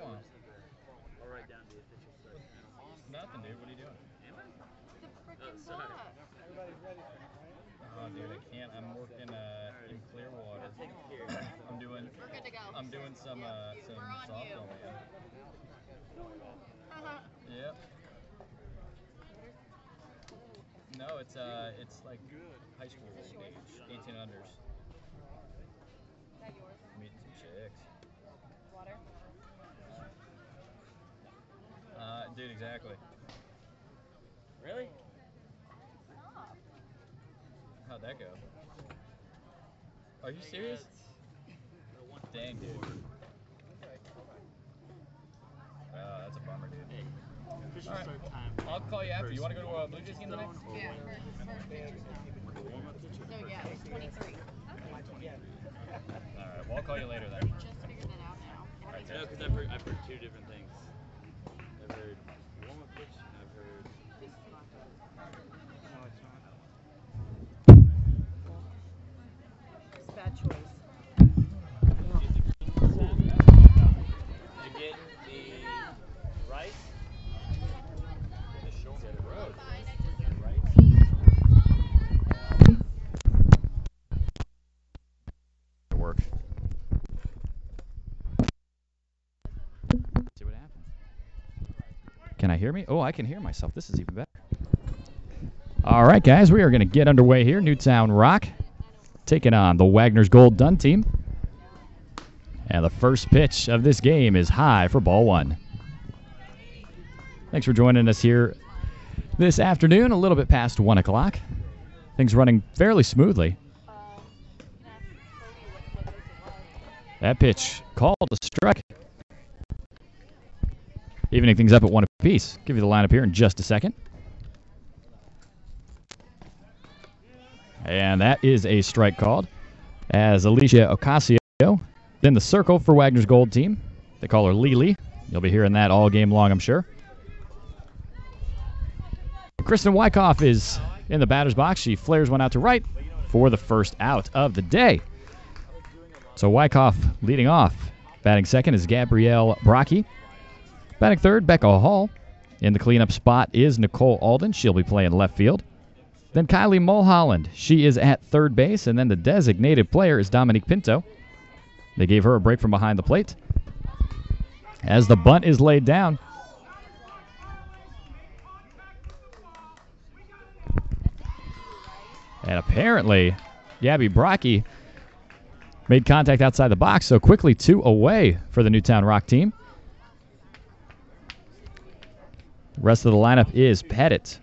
on? I'll write down the official start time. Nothing, dude. What are you doing? Am I? The frickin' sorry. bus. Everybody's ready for it, right? Oh, dude, I can't. I'm working in Clearwater. I'm doing. We're good to go. I'm doing some We're on you. softball, man. Yep. No, it's like high school age, 18 unders. Is that yours? Meeting some chicks. Water? Dude, exactly. Really? Stop. How'd that go? Are you serious? Dang, dude. That's a bummer, dude. Hey, official Alright. start time. I'll call you after. You want to go to a Blue Jays game today? Yeah, first pitch is now. Warm-up pitch or So first yeah, it's 23. Alright, well, I'll call you later then. Just figured that out now. Alright, No, because I've heard two different things. I've heard warm-up pitch and I've heard. This is not good. No, it's not. It's a bad choice. To get the rice. The show me the road. Work. See what happens. Can I hear me? Oh, I can hear myself. This is even better. All right, guys, we are going to get underway here. Newtown Rock taking on the Wagners Gold Dunn team. And the first pitch of this game is high for ball one. Thanks for joining us here this afternoon, a little bit past 1 o'clock. Things running fairly smoothly. That pitch called a strike. Evening things up at 1 apiece. Give you the lineup here in just a second. And that is a strike called as Alicia Ocasio in the circle for Wagner's Gold team. They call her Lily. You'll be hearing that all game long, I'm sure. Kristen Wyckoff is in the batter's box. She flares one out to right for the first out of the day. So Wyckoff leading off. Batting second is Gabrielle Brocky. Batting third, Becca Hall. In the cleanup spot is Nicole Alden. She'll be playing left field. Then Kylie Mulholland. She is at third base. And then the designated player is Dominique Pinto. They gave her a break from behind the plate. As the bunt is laid down. And apparently, Gabby Brocky made contact outside the box, so quickly 2 away for the Newtown Rock team. The rest of the lineup is Pettit,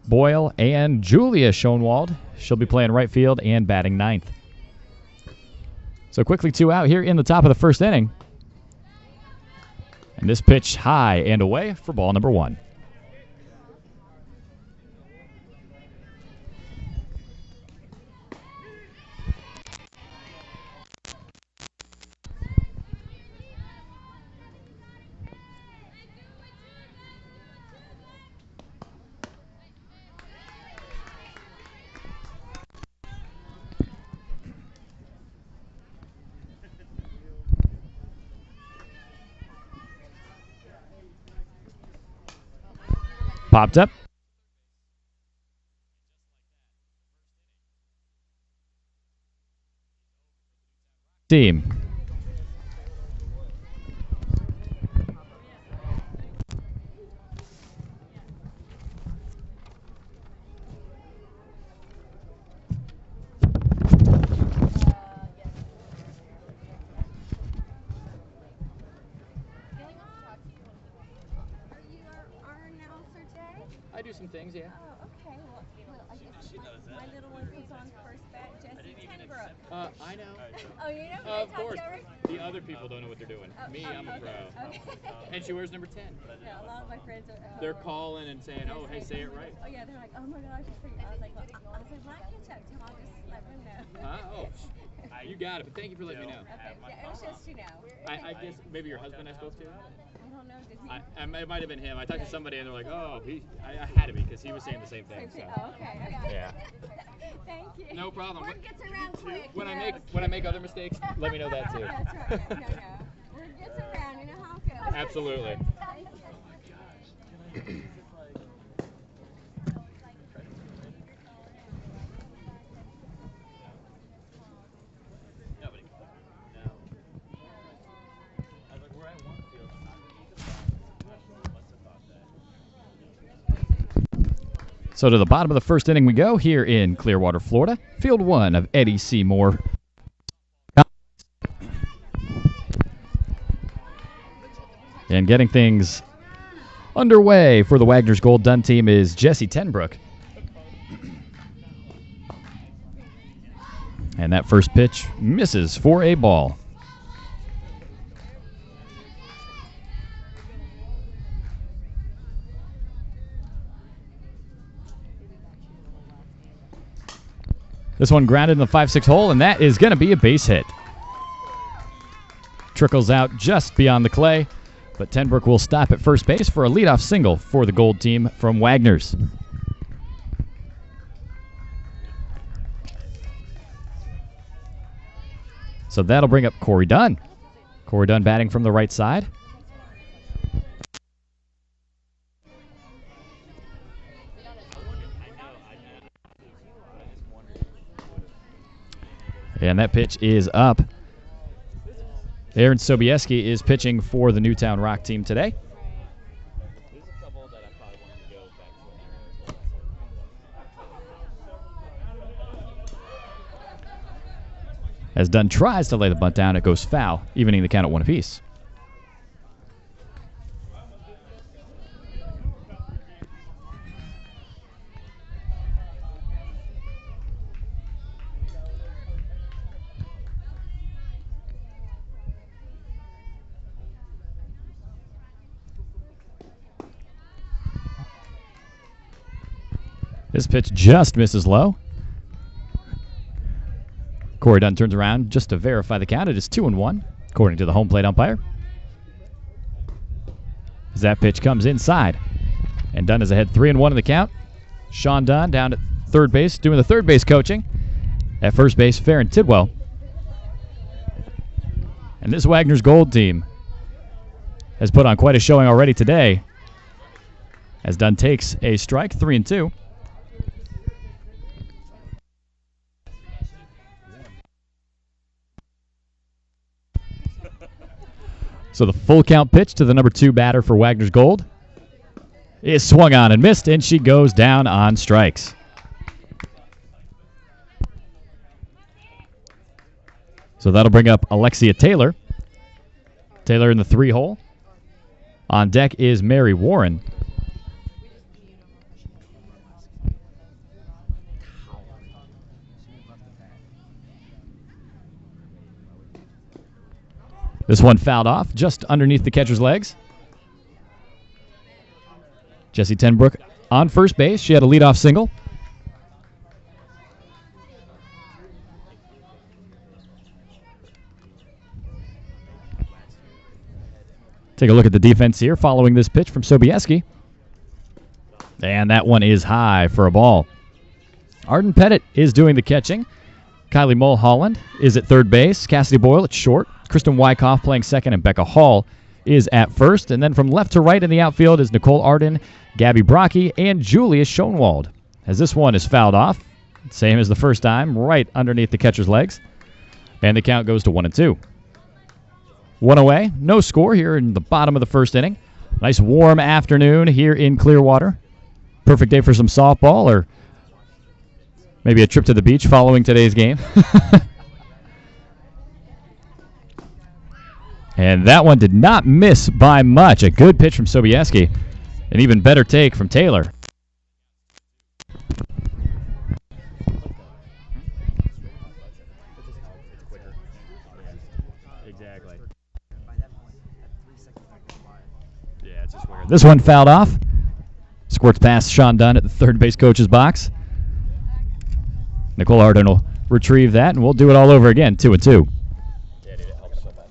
Boyle, and Julia Schoenwald. She'll be playing right field and batting ninth. So quickly 2 out here in the top of the first inning. And this pitch high and away for ball number 1. Popped up. Team. I do some things, yeah. Oh, okay. Well, I guess my little one puts on first bat, Jesse Tenbrook. I know. Oh, you know? Of course. The other people don't know what they're doing. Me, I'm a pro. Okay. And she wears number 10. Yeah, a lot of my friends are. They're calling and saying, oh, hey, say it right. Oh, yeah, they're like, oh my gosh. I was like, well, I was like, well, I catch up to him. I'll just let them know. Oh, you got it. But thank you for letting me know. Okay. Yeah, it was just, you know. I guess maybe your husband I spoke to? I don't know. Did he? It might have been him. I talked to somebody and they're like, oh, I had to be because he was saying the same thing. So. Oh, okay. Yeah. Thank you. No problem. Word gets around quick. When you I make other mistakes, let me know that too. That's right. No. Word gets around. You know how it goes. Absolutely. So to the bottom of the first inning we go here in Clearwater, Florida. Field 1 of Eddie C. Moore. And getting things underway for the Wagners Gold Dunn team is Jesse Tenbrook. And that first pitch misses for a ball. This one grounded in the 5-6 hole, and that is going to be a base hit. Trickles out just beyond the clay, but Tenbrook will stop at first base for a leadoff single for the Gold team from Wagners. So that'll bring up Corey Dunn. Corey Dunn batting from the right side. And that pitch is up. Aaron Sobieski is pitching for the Newtown Rock team today. As Dunn tries to lay the bunt down, it goes foul, evening the count at 1 apiece. This pitch just misses low. Corey Dunn turns around just to verify the count. It is 2-1, according to the home plate umpire. As that pitch comes inside, and Dunn is ahead 3-1 in the count. Sean Dunn down at third base, doing the third base coaching. At first base, Farron Tidwell. And this Wagners Gold team has put on quite a showing already today, as Dunn takes a strike, 3-2. So the full count pitch to the number 2 batter for Wagners Gold is swung on and missed, and she goes down on strikes. So that'll bring up Alexia Taylor. Taylor in the 3 hole. On deck is Mary Warren. This one fouled off just underneath the catcher's legs. Jessie Tenbrook on first base. She had a leadoff single. Take a look at the defense here following this pitch from Sobieski. And that one is high for a ball. Arden Pettit is doing the catching. Kylie Mulholland is at third base. Cassidy Boyle at short. Kristen Wyckoff playing second, and Becca Hall is at first. And then from left to right in the outfield is Nicole Arden, Gabby Brocky, and Julia Schoenwald. As this one is fouled off, same as the first time, right underneath the catcher's legs. And the count goes to 1-2. One away, no score here in the bottom of the first inning. Nice warm afternoon here in Clearwater. Perfect day for some softball or maybe a trip to the beach following today's game. And that one did not miss by much. A good pitch from Sobieski. An even better take from Taylor. Exactly. Yeah, it's just weird. This one fouled off. Squirts past Sean Dunn at the third base coach's box. Nicole Arden will retrieve that, and we'll do it all over again, 2-2. Yeah, dude, it helps so much.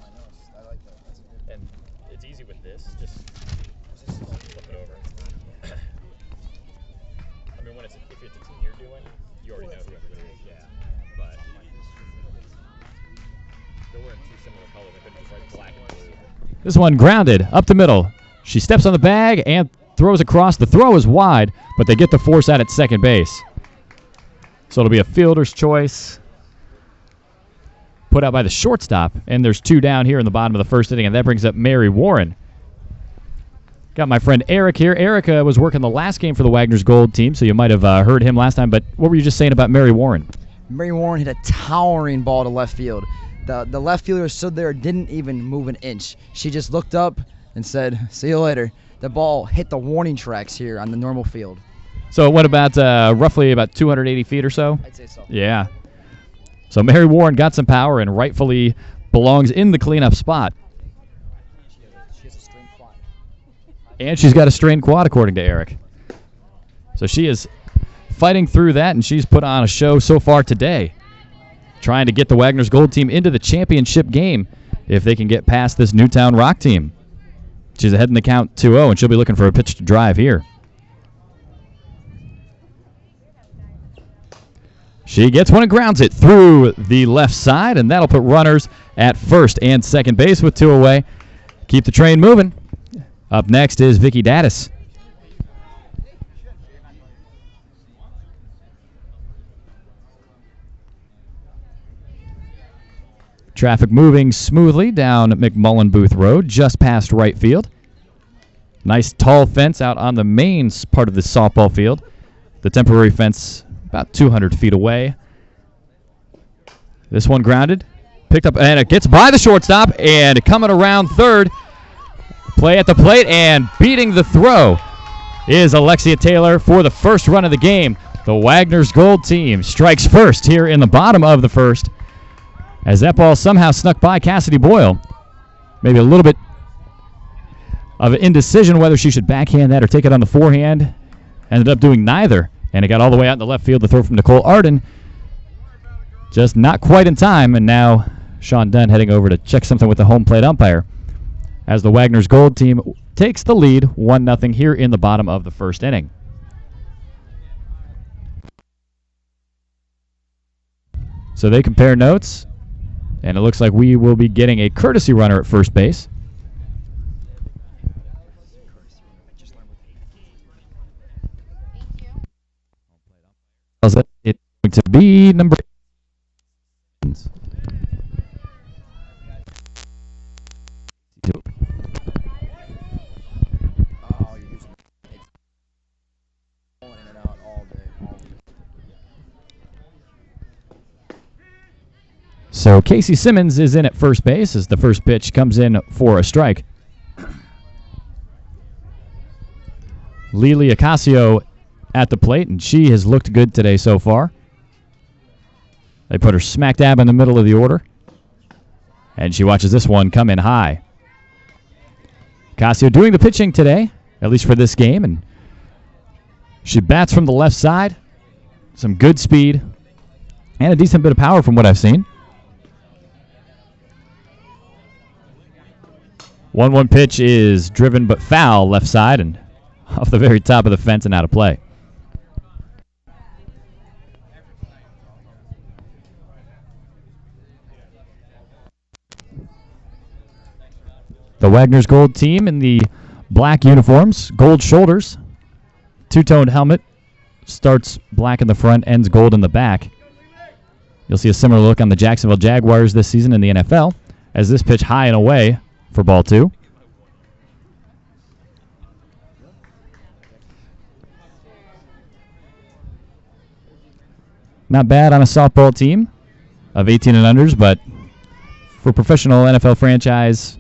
And it's easy with this. Just flip it over. I mean, when if it's a team you're doing, you already know who everybody is. Yeah. But They're wearing two similar colors. I couldn't just write black and blue. This one grounded up the middle. She steps on the bag and throws across. The throw is wide, but they get the force out at second base. So it'll be a fielder's choice put out by the shortstop, and there's two down here in the bottom of the first inning, and that brings up Mary Warren. Got my friend Eric here. Eric was working the last game for the Wagners Gold team, so you might have heard him last time, but what were you just saying about Mary Warren? Mary Warren hit a towering ball to left field. The left fielder stood there, didn't even move an inch. She just looked up and said, "See you later." The ball hit the warning tracks here on the normal field. So what about roughly about 280 feet or so? I'd say so. Yeah. So Mary Warren got some power and rightfully belongs in the cleanup spot. She has a strained quad. And she's got a strained quad, according to Eric. So she is fighting through that, and she's put on a show so far today, trying to get the Wagners Gold team into the championship game if they can get past this Newtown Rock team. She's ahead in the count 2-0, and she'll be looking for a pitch to drive here. She gets one and grounds it through the left side, and that'll put runners at first and second base with two away. Keep the train moving. Up next is Vicky Dattis. Traffic moving smoothly down McMullen Booth Road, just past right field. Nice tall fence out on the main part of the softball field. The temporary fence about 200 feet away. This one grounded, picked up, and it gets by the shortstop, and coming around third, play at the plate, and beating the throw is Alexia Taylor for the first run of the game. The Wagners Gold team strikes first here in the bottom of the first, as that ball somehow snuck by Cassidy Boyle. Maybe a little bit of an indecision whether she should backhand that or take it on the forehand. Ended up doing neither, and it got all the way out in the left field. The throw from Nicole Arden, just not quite in time, and now Sean Dunn heading over to check something with the home plate umpire as the Wagners Gold team takes the lead 1-0 here in the bottom of the first inning. So they compare notes, and it looks like we will be getting a courtesy runner at first base. It's going to be number 8. Oh, you're using it. In and out all day. So Casey Simmons is in at first base as the first pitch comes in for a strike. Lily Ocasio at the plate, and she has looked good today so far. They put her smack dab in the middle of the order, and she watches this one come in high. Ocasio doing the pitching today, at least for this game, and she bats from the left side. Some good speed and a decent bit of power from what I've seen. 1-1 pitch is driven but foul left side and off the very top of the fence and out of play. The Wagners Gold team in the black uniforms, gold shoulders, two-toned helmet, starts black in the front, ends gold in the back. You'll see a similar look on the Jacksonville Jaguars this season in the NFL as this pitch high and away for ball 2. Not bad on a softball team of 18 and unders, but for professional NFL franchise,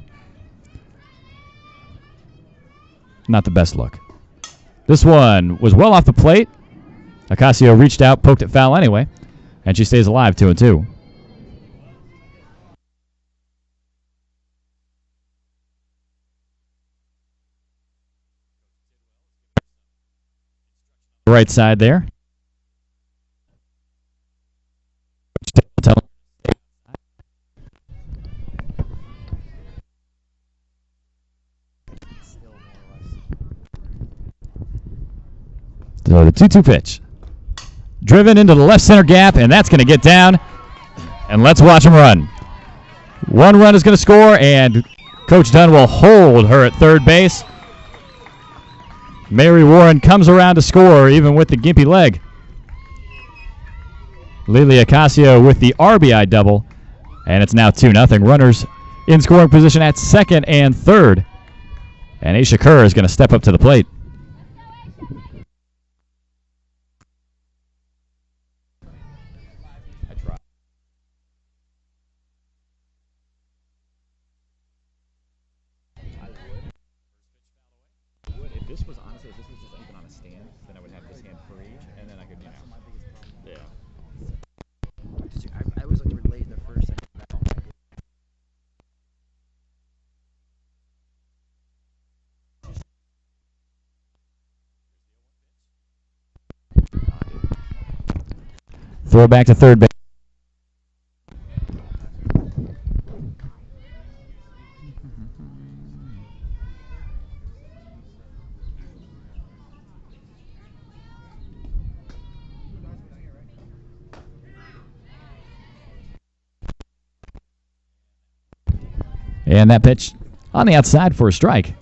not the best look. This one was well off the plate. Ocasio reached out, poked it foul anyway, and she stays alive 2-2. Right side there. So the 2-2 pitch. Driven into the left center gap, and that's going to get down. And let's watch him run. One run is going to score, and Coach Dunn will hold her at third base. Mary Warren comes around to score, even with the gimpy leg. Lily Ocasio with the RBI double, and it's now 2-0. Runners in scoring position at second and third. And Aisha Kerr is going to step up to the plate. If this was honestly, if this was just even on a stand, then I would have this hand free, and then I could, yeah. I always like to relay the first second. Throw back to third base. And that pitch on the outside for a strike.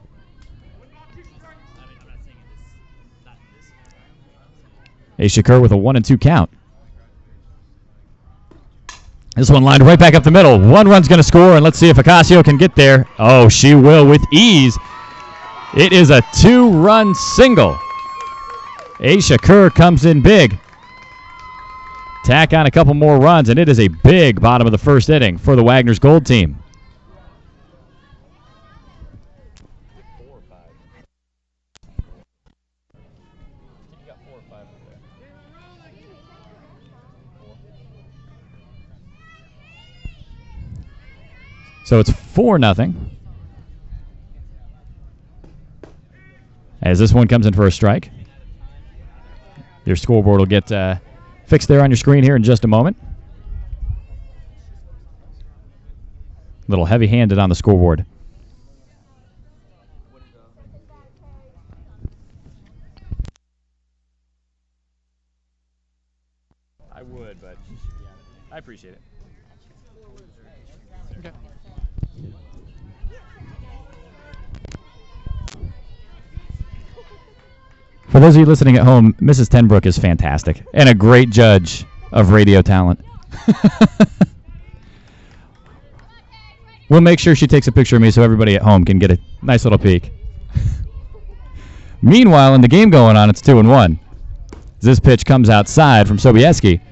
Aisha Kerr with a 1-2 count. This one lined right back up the middle. One run's going to score, and let's see if Ocasio can get there. Oh, she will with ease. It is a 2-run single. Aisha Kerr comes in big. Tack on a couple more runs, and it is a big bottom of the first inning for the Wagners Gold team. So it's 4-0. As this one comes in for a strike. Your scoreboard will get fixed there on your screen here in just a moment. A little heavy-handed on the scoreboard. I would, but I appreciate it. Okay. For those of you listening at home, Mrs. Tenbrook is fantastic and a great judge of radio talent. We'll make sure she takes a picture of me so everybody at home can get a nice little peek. Meanwhile, in the game going on, it's 2-1. This pitch comes outside from Sobieski,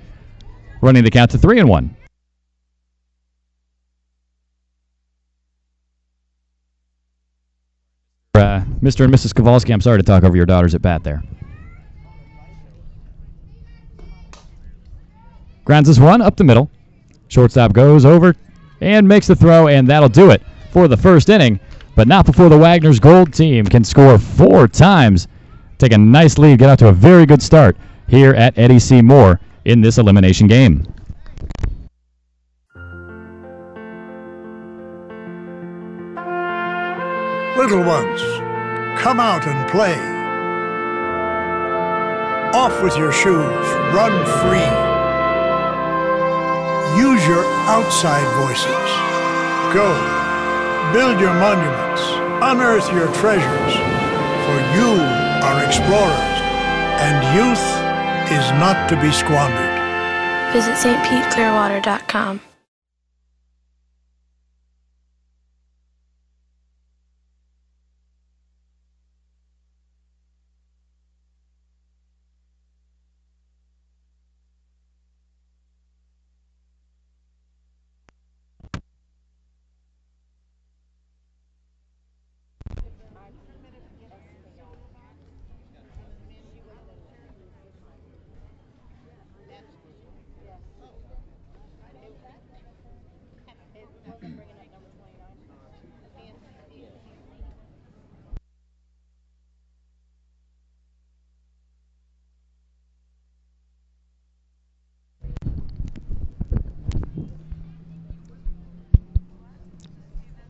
running the count to 3-1. Mr. and Mrs. Kowalski, I'm sorry to talk over your daughters at bat there. Grounds this one up the middle. Shortstop goes over and makes the throw, and that'll do it for the first inning. But not before the Wagners Gold team can score 4 times. Take a nice lead, get out to a very good start here at Eddie C. Moore in this elimination game. Little ones, come out and play. Off with your shoes, run free. Use your outside voices. Go, build your monuments, unearth your treasures, for you are explorers, and youth is not to be squandered. Visit stpeteclearwater.com.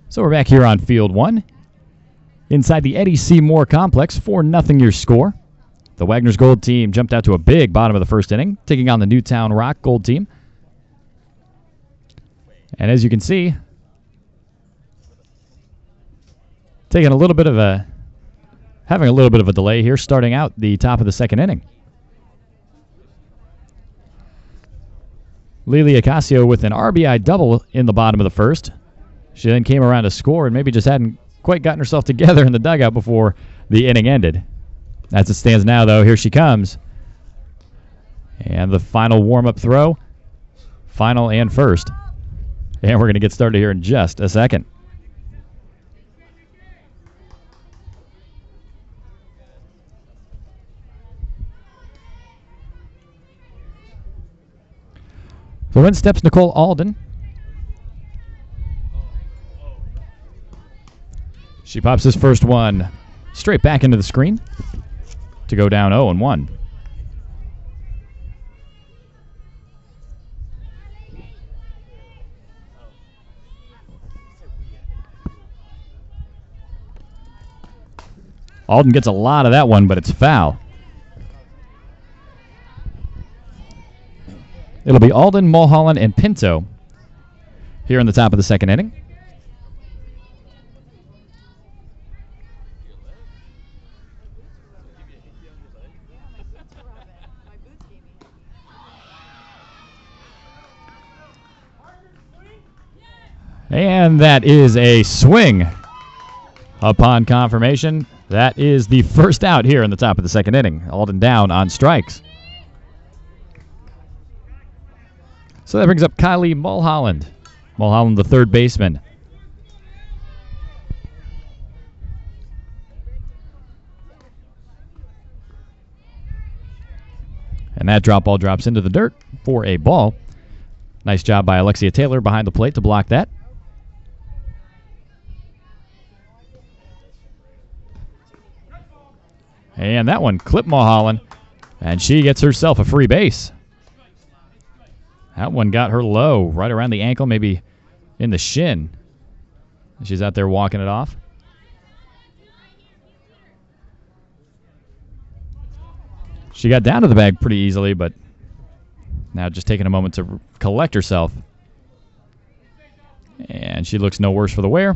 So we're back here on Field 1. Inside the Eddie C. Moore complex, 4-0 your score. The Wagners Gold team jumped out to a big bottom of the first inning, taking on the Newtown Rock Gold team. And as you can see, having a little bit of a delay here, starting out the top of the second inning. Lily Ocasio with an RBI double in the bottom of the first. She then came around to score and maybe just hadn't quite gotten herself together in the dugout before the inning ended. As it stands now, though, here she comes. And the final warm-up throw, final and first. And we're going to get started here in just a second. So in steps Nicole Alden. She pops this first one straight back into the screen to go down 0-1. Alden gets a lot of that one, but it's foul. It'll be Alden, Mulholland, and Pinto here in the top of the second inning. And that is a swing. Upon confirmation, that is the first out here in the top of the second inning. Alden down on strikes. So that brings up Kylie Mulholland. Mulholland, the third baseman. And that drop ball drops into the dirt for a ball. Nice job by Alexia Taylor behind the plate to block that. And that one clipped Mulholland, and she gets herself a free base. That one got her low, right around the ankle, maybe in the shin. She's out there walking it off. She got down to the bag pretty easily, but now just taking a moment to collect herself. And she looks no worse for the wear.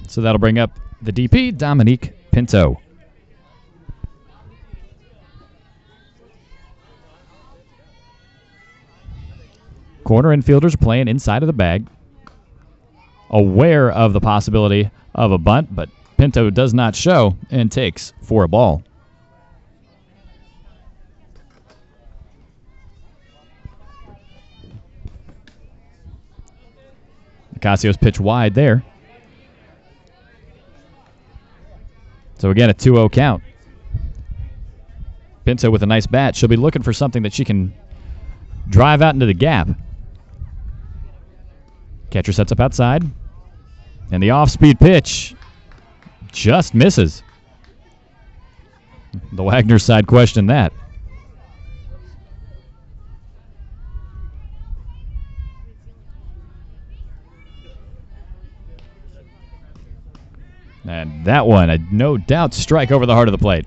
So that'll bring up the DP, Dominique Pinto. Corner infielders are playing inside of the bag, aware of the possibility of a bunt, but Pinto does not show and takes for a ball. Ocasio's pitch wide there. So again, a 2-0 count. Pinto with a nice bat. She'll be looking for something that she can drive out into the gap. Catcher sets up outside. And the off-speed pitch just misses. The Wagner side questioned that. And that one, a no doubt strike over the heart of the plate.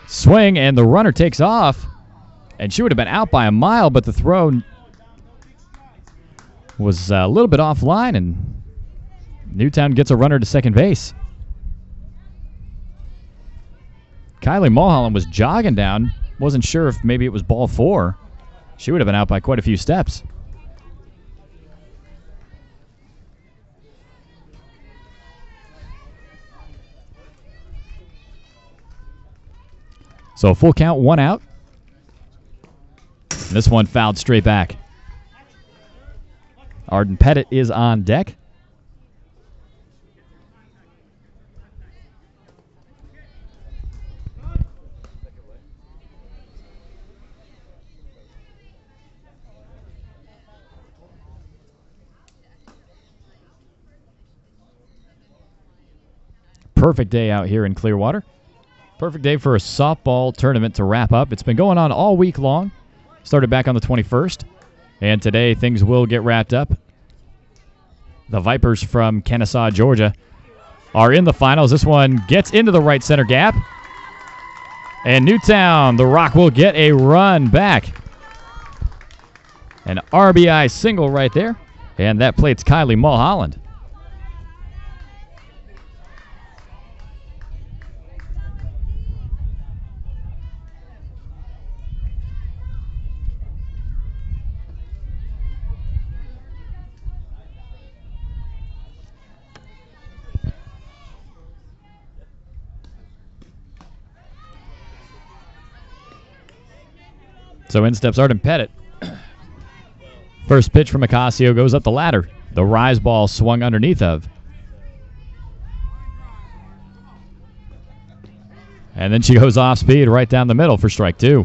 Swing, and the runner takes off. And she would have been out by a mile, but the throw was a little bit offline, and Newtown gets a runner to second base. Kylie Mulholland was jogging down. Wasn't sure if maybe it was ball 4. She would have been out by quite a few steps. So a full count, 1 out. And this one fouled straight back. Arden Pettit is on deck. Perfect day out here in Clearwater. Perfect day for a softball tournament to wrap up. It's been going on all week long. Started back on the 21st. And today things will get wrapped up The Vipers from Kennesaw, Georgia, are in the finals. This one gets into the right center gap. And Newtown, the Rock, will get a run back. An RBI single right there. And that plates Kylie Mulholland. So in steps Arden Pettit. First pitch from Ocasio goes up the ladder. The rise ball swung underneath of. And then she goes off speed right down the middle for strike 2.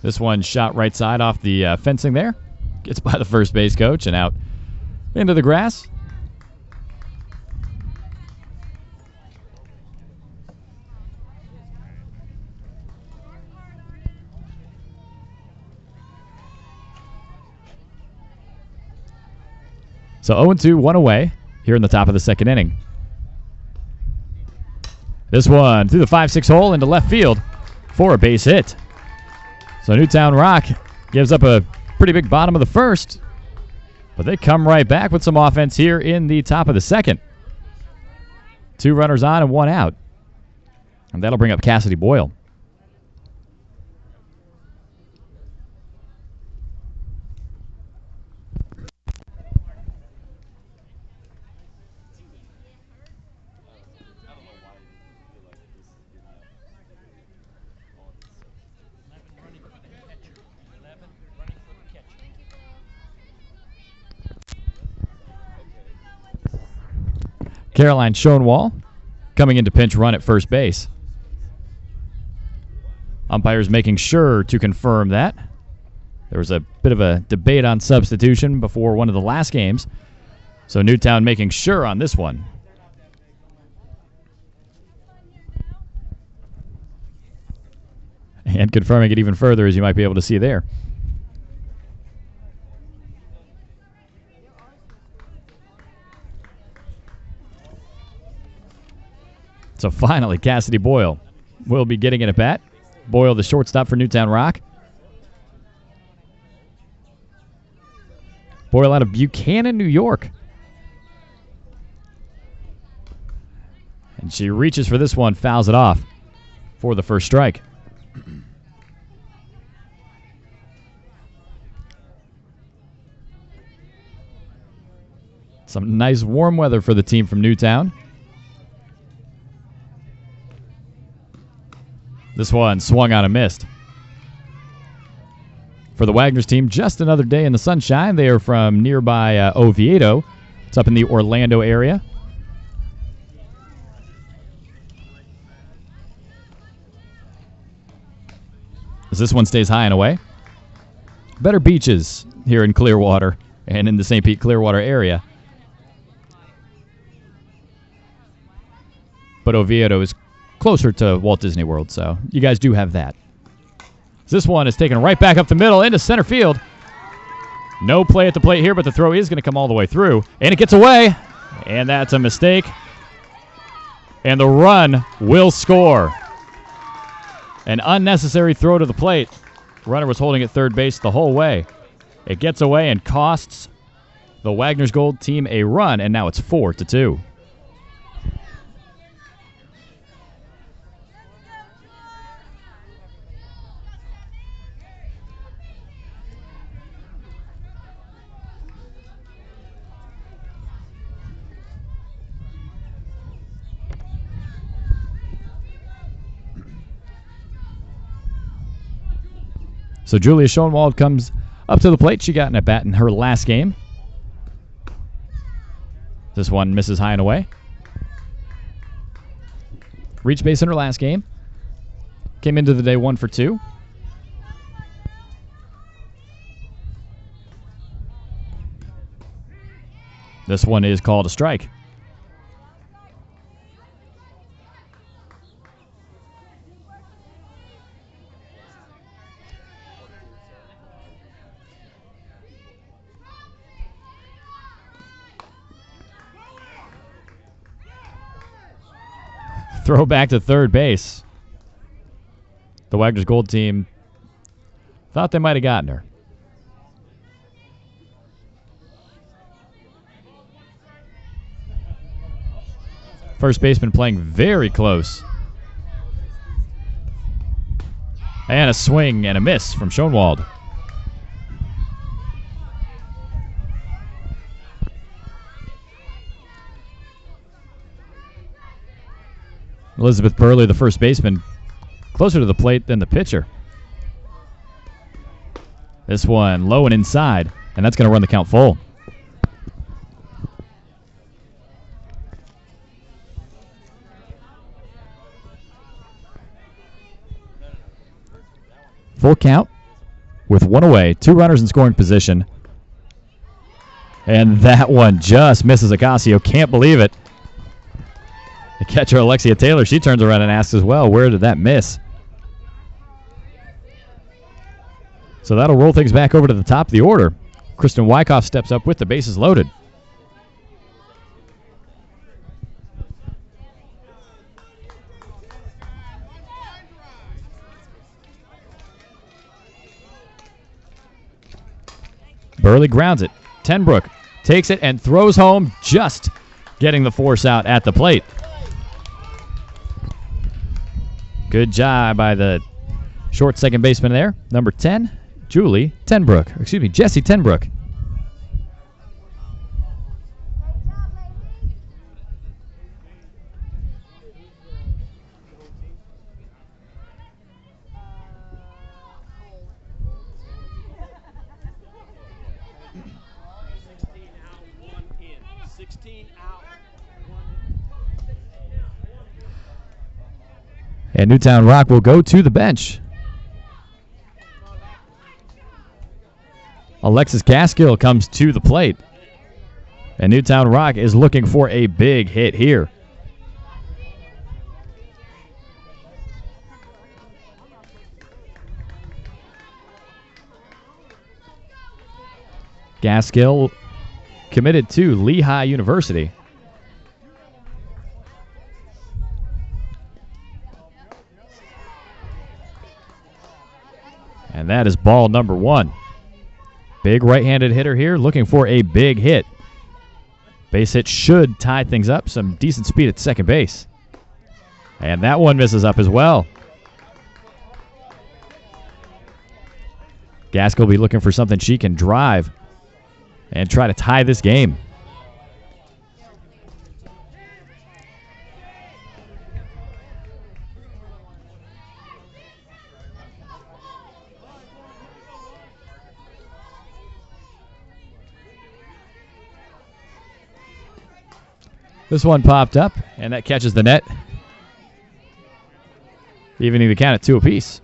This one shot right side off the fencing there. Gets by the first base coach and out into the grass. So 0-2, 1 away here in the top of the second inning. This one through the 5-6 hole into left field for a base hit. So Newtown Rock gives up a pretty big bottom of the first, but they come right back with some offense here in the top of the second. 2 runners on and 1 out. And that'll bring up Cassidy Boyle. Caroline Schoenwall coming in to pinch run at first base. Umpires making sure to confirm that. There was a bit of a debate on substitution before one of the last games. So Newtown making sure on this one. And confirming it even further, as you might be able to see there. So finally, Cassidy Boyle will be getting an at-bat. Boyle, the shortstop for Newtown Rock. Boyle out of Buchanan, New York. And she reaches for this one, fouls it off for the first strike. Some nice warm weather for the team from Newtown. This one swung on and missed. For the Wagners team, just another day in the sunshine. They are from nearby Oviedo. It's up in the Orlando area. As this one stays high and away. Better beaches here in Clearwater and in the St. Pete Clearwater area. But Oviedo is closer to Walt Disney World, so you guys do have that. This one is taken right back up the middle into center field. No play at the plate here, but the throw is going to come all the way through. And it gets away, and that's a mistake. And the run will score. An unnecessary throw to the plate. The runner was holding at third base the whole way. It gets away and costs the Wagners Gold team a run, and now it's 4-2. So Julia Schoenwald comes up to the plate. She got an at-bat in her last game. This one misses high and away. Reached base in her last game. Came into the day 1 for 2. This one is called a strike. throw back to third base. The Wagners Gold team thought they might have gotten her. First baseman playing very close. And a swing and a miss from Schoenwald. Elizabeth Burley, the first baseman, closer to the plate than the pitcher. This one low and inside, and that's going to run the count full. Full count with one away, 2 runners in scoring position. And that one just misses Ocasio. Can't believe it. The catcher, Alexia Taylor, she turns around and asks as well, where did that miss? So that'll roll things back over to the top of the order. Kristen Wyckoff steps up with the bases loaded. Burley grounds it. Tenbrook takes it and throws home, just getting the force out at the plate. Good job by the short second baseman there. Number 10, Jessie Tenbrook. And Newtown Rock will go to the bench. Alexis Gaskill comes to the plate. And Newtown Rock is looking for a big hit here. Gaskill committed to Lehigh University. And that is ball number 1. Big right-handed hitter here looking for a big hit. Base hit should tie things up. Some decent speed at second base. And that one misses up as well. Gaskill will be looking for something she can drive and try to tie this game. This one popped up, and that catches the net, evening the count at 2 apiece.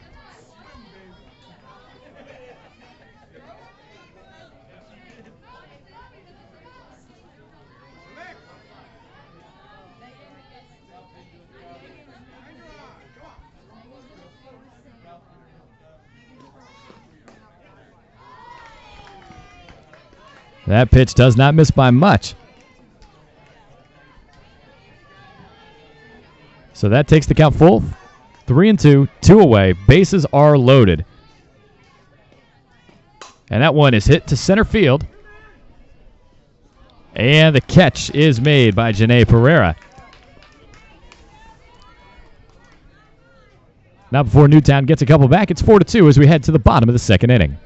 That pitch does not miss by much. So that takes the count full. 3-2, 2 away. Bases are loaded. And that one is hit to center field. And the catch is made by Janae Pereira. Now before Newtown gets a couple back, it's 4-2 as we head to the bottom of the second inning.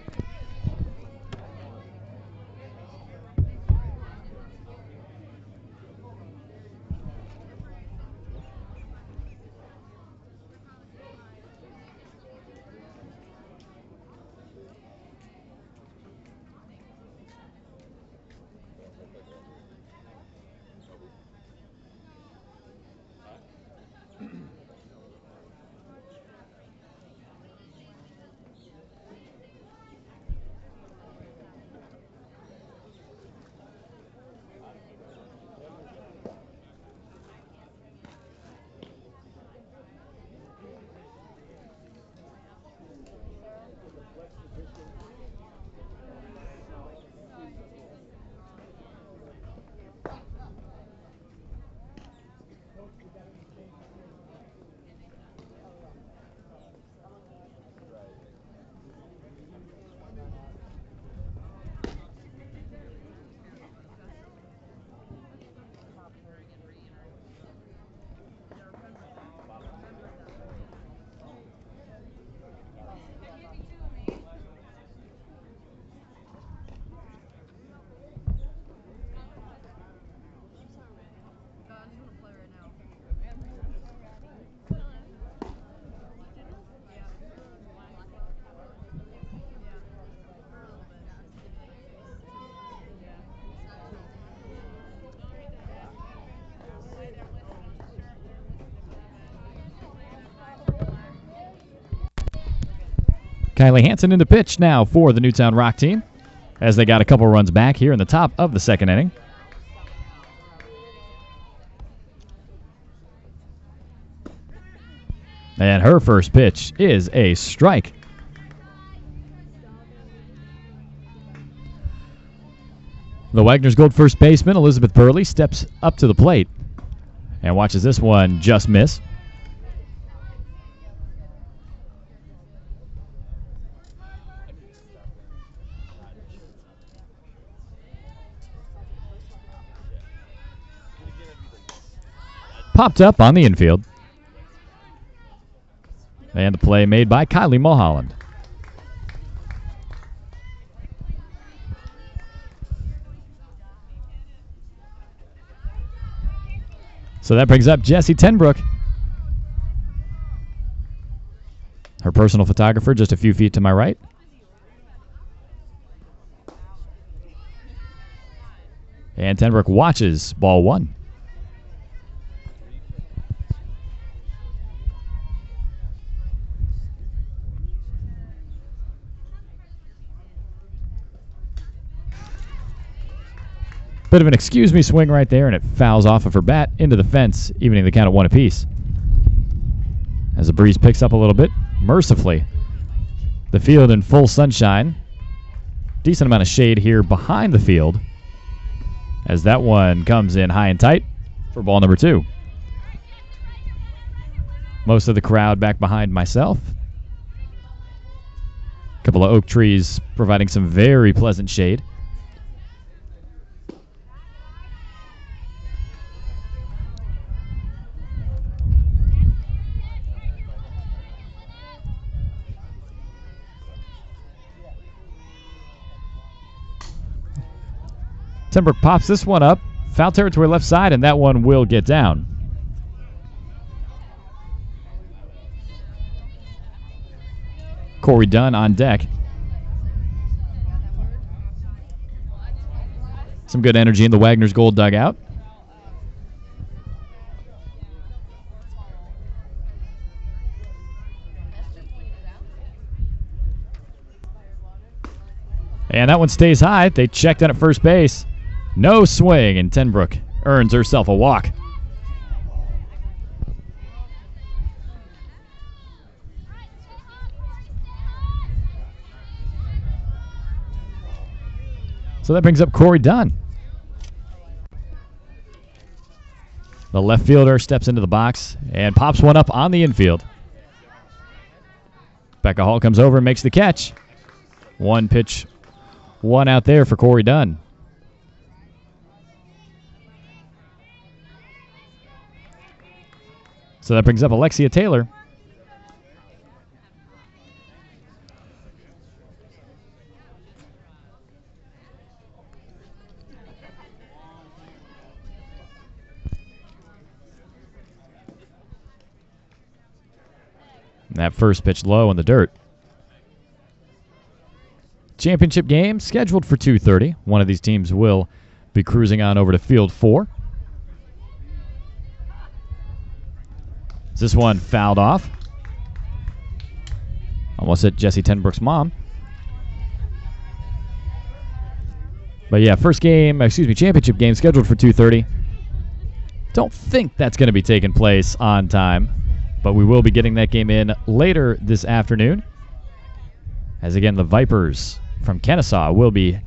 Kylie Hansen in the pitch now for the Newtown Rock team as they got a couple runs back here in the top of the second inning. And her first pitch is a strike. The Wagners Gold first baseman, Elizabeth Burley, steps up to the plate and watches this one just miss. Popped up on the infield. And the play made by Kylie Mulholland. So that brings up Jessie Tenbrook. Her personal photographer just a few feet to my right. And Tenbrook watches ball one. Bit of an excuse me swing right there, and it fouls off of her bat into the fence, evening the count at one apiece. As the breeze picks up a little bit, mercifully, the field in full sunshine. Decent amount of shade here behind the field, as that one comes in high and tight for ball number two. Most of the crowd back behind myself. A couple of oak trees providing some very pleasant shade. Tenbrook pops this one up. Foul territory left side, and that one will get down. Corey Dunn on deck. Some good energy in the Wagners Gold dugout. And that one stays high. They checked in at first base. No swing, and Tenbrook earns herself a walk. So that brings up Corey Dunn. The left fielder steps into the box and pops one up on the infield. Becca Hall comes over and makes the catch. One pitch, one out there for Corey Dunn. So that brings up Alexia Taylor. And that first pitch low in the dirt. Championship game scheduled for 2:30. One of these teams will be cruising on over to field 4. This one fouled off. Almost hit Jessie Tenbrook's mom. But yeah, championship game scheduled for 2:30. Don't think that's going to be taking place on time, but we will be getting that game in later this afternoon. As again, the Vipers from Kennesaw will be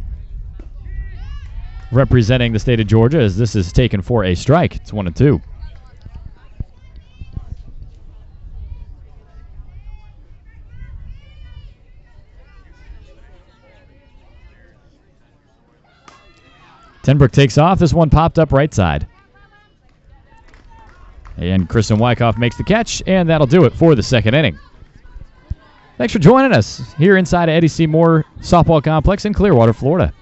representing the state of Georgia, as this is taken for a strike. It's 1-2. Tenbrook takes off. This one popped up right side. And Kristen Wyckoff makes the catch, and that'll do it for the second inning. Thanks for joining us here inside of Eddie C. Moore Softball Complex in Clearwater, Florida.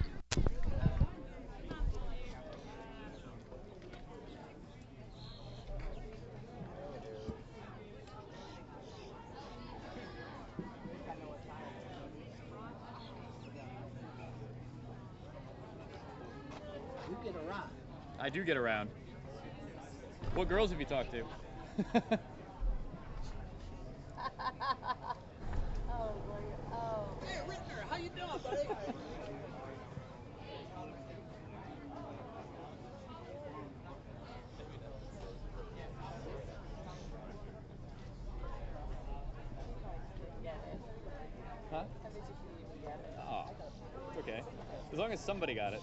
I do get around. What girls have you talked to? Oh boy. Huh? Oh, it's okay. As long as somebody got it.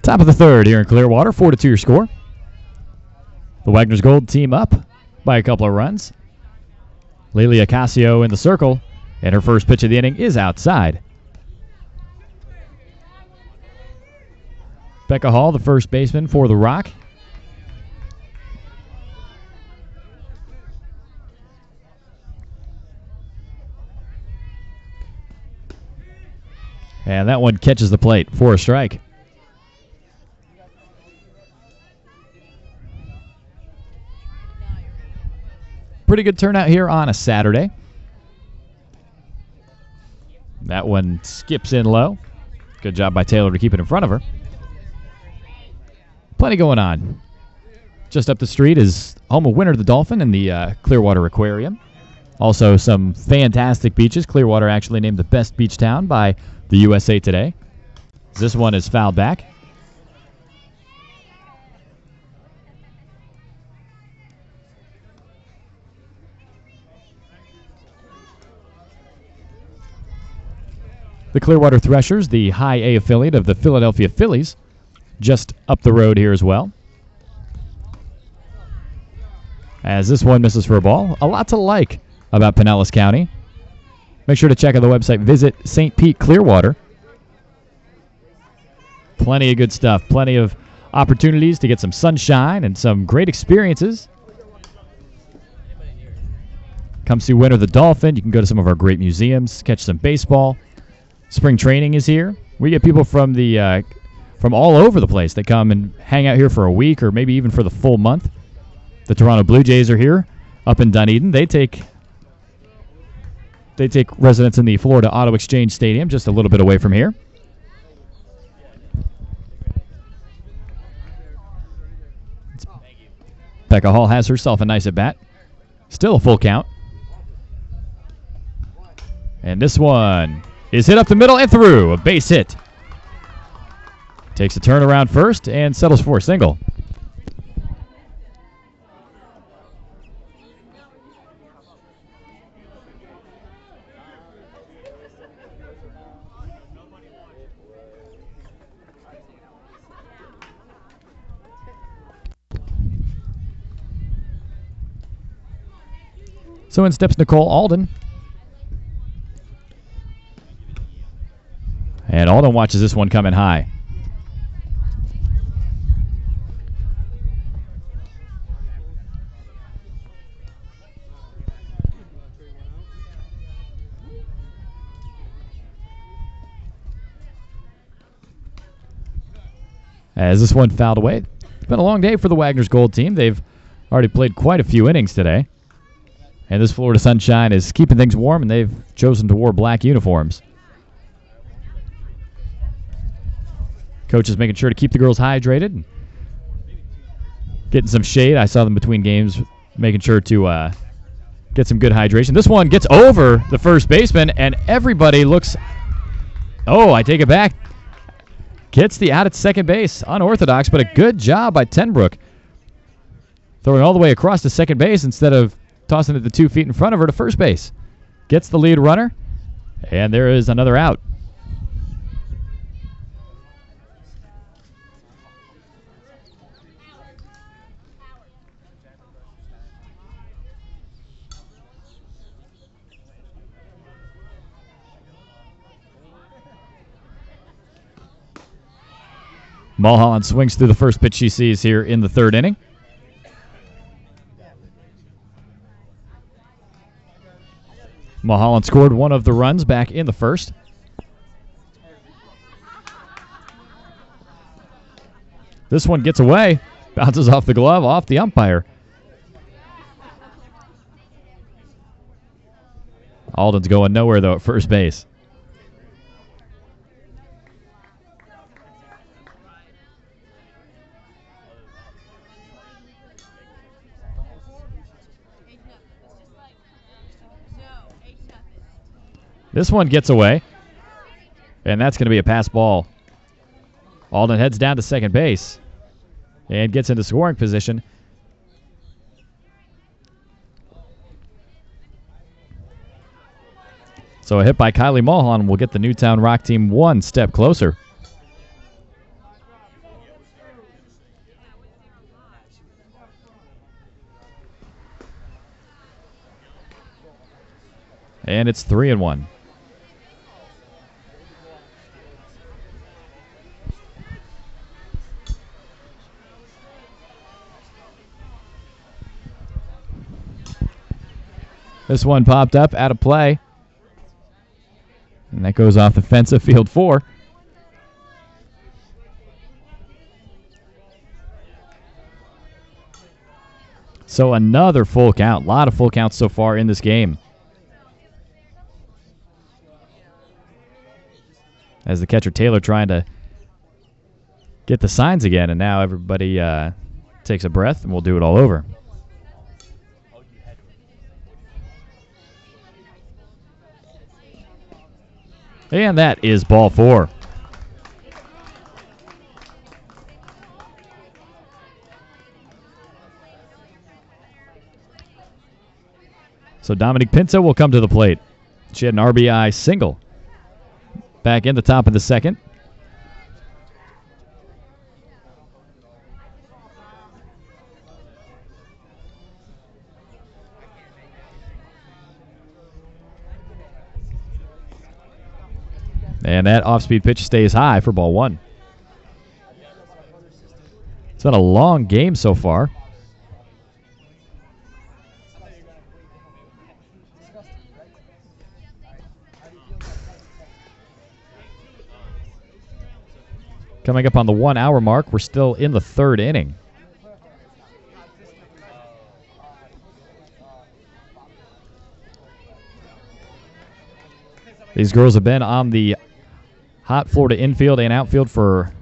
Top of the third here in Clearwater, 4-2 your score. The Wagners Gold team up by a couple of runs. Lelia Casio in the circle, and her first pitch of the inning is outside. Becca Hall, the first baseman for the Rock. And that one catches the plate for a strike. Pretty good turnout here on a Saturday. That one skips in low. Good job by Taylor to keep it in front of her. Plenty going on. Just up the street is home of Winter the Dolphin and the Clearwater Aquarium. Also some fantastic beaches. Clearwater actually named the best beach town by the USA Today. This one is fouled back. The Clearwater Threshers, the High A affiliate of the Philadelphia Phillies, just up the road here as well. As this one misses for a ball. A lot to like about Pinellas County. Make sure to check out the website. Visit St. Pete Clearwater. Plenty of good stuff. Plenty of opportunities to get some sunshine and some great experiences. Come see Winter the Dolphin. You can go to some of our great museums, catch some baseball. Spring training is here. We get people from the from all over the place that come and hang out here for a week or maybe even for the full month. The Toronto Blue Jays are here up in Dunedin. They take residence in the Florida Auto Exchange Stadium, just a little bit away from here. Becca Hall has herself a nice at-bat. Still a full count. And this one is hit up the middle and through. A base hit. Takes a turn around first and settles for a single. So in steps Nicole Alden. And Alden watches this one coming high. As this one fouled away. It's been a long day for the Wagners Gold team. They've already played quite a few innings today. And this Florida sunshine is keeping things warm, and they've chosen to wear black uniforms. Coach is making sure to keep the girls hydrated. Getting some shade. I saw them between games making sure to get some good hydration. This one gets over the first baseman, and everybody looks... Oh, I take it back. Gets the out at second base. Unorthodox, but a good job by Tenbrook. Throwing all the way across to second base instead of tossing it the 2 feet in front of her to first base. Gets the lead runner, and there is another out. Mulholland swings through the first pitch she sees here in the third inning. Mulholland scored one of the runs back in the first. This one gets away. Bounces off the glove, off the umpire. Alden's going nowhere, though, at first base. This one gets away, and that's going to be a pass ball. Alden heads down to second base and gets into scoring position. So a hit by Kylie Mulholland will get the Newtown Rock team one step closer. And it's 3-1. This one popped up, out of play. And that goes off the fence of field 4. So another full count. A lot of full counts so far in this game. As the catcher Taylor trying to get the signs again, and now everybody takes a breath, and we'll do it all over. And that is ball 4. So Dominique Pinto will come to the plate. She had an RBI single back in the top of the second. And that off-speed pitch stays high for ball 1. It's been a long game so far. Coming up on the 1 hour mark, we're still in the 3rd inning. These girls have been on the hot Florida infield and outfield for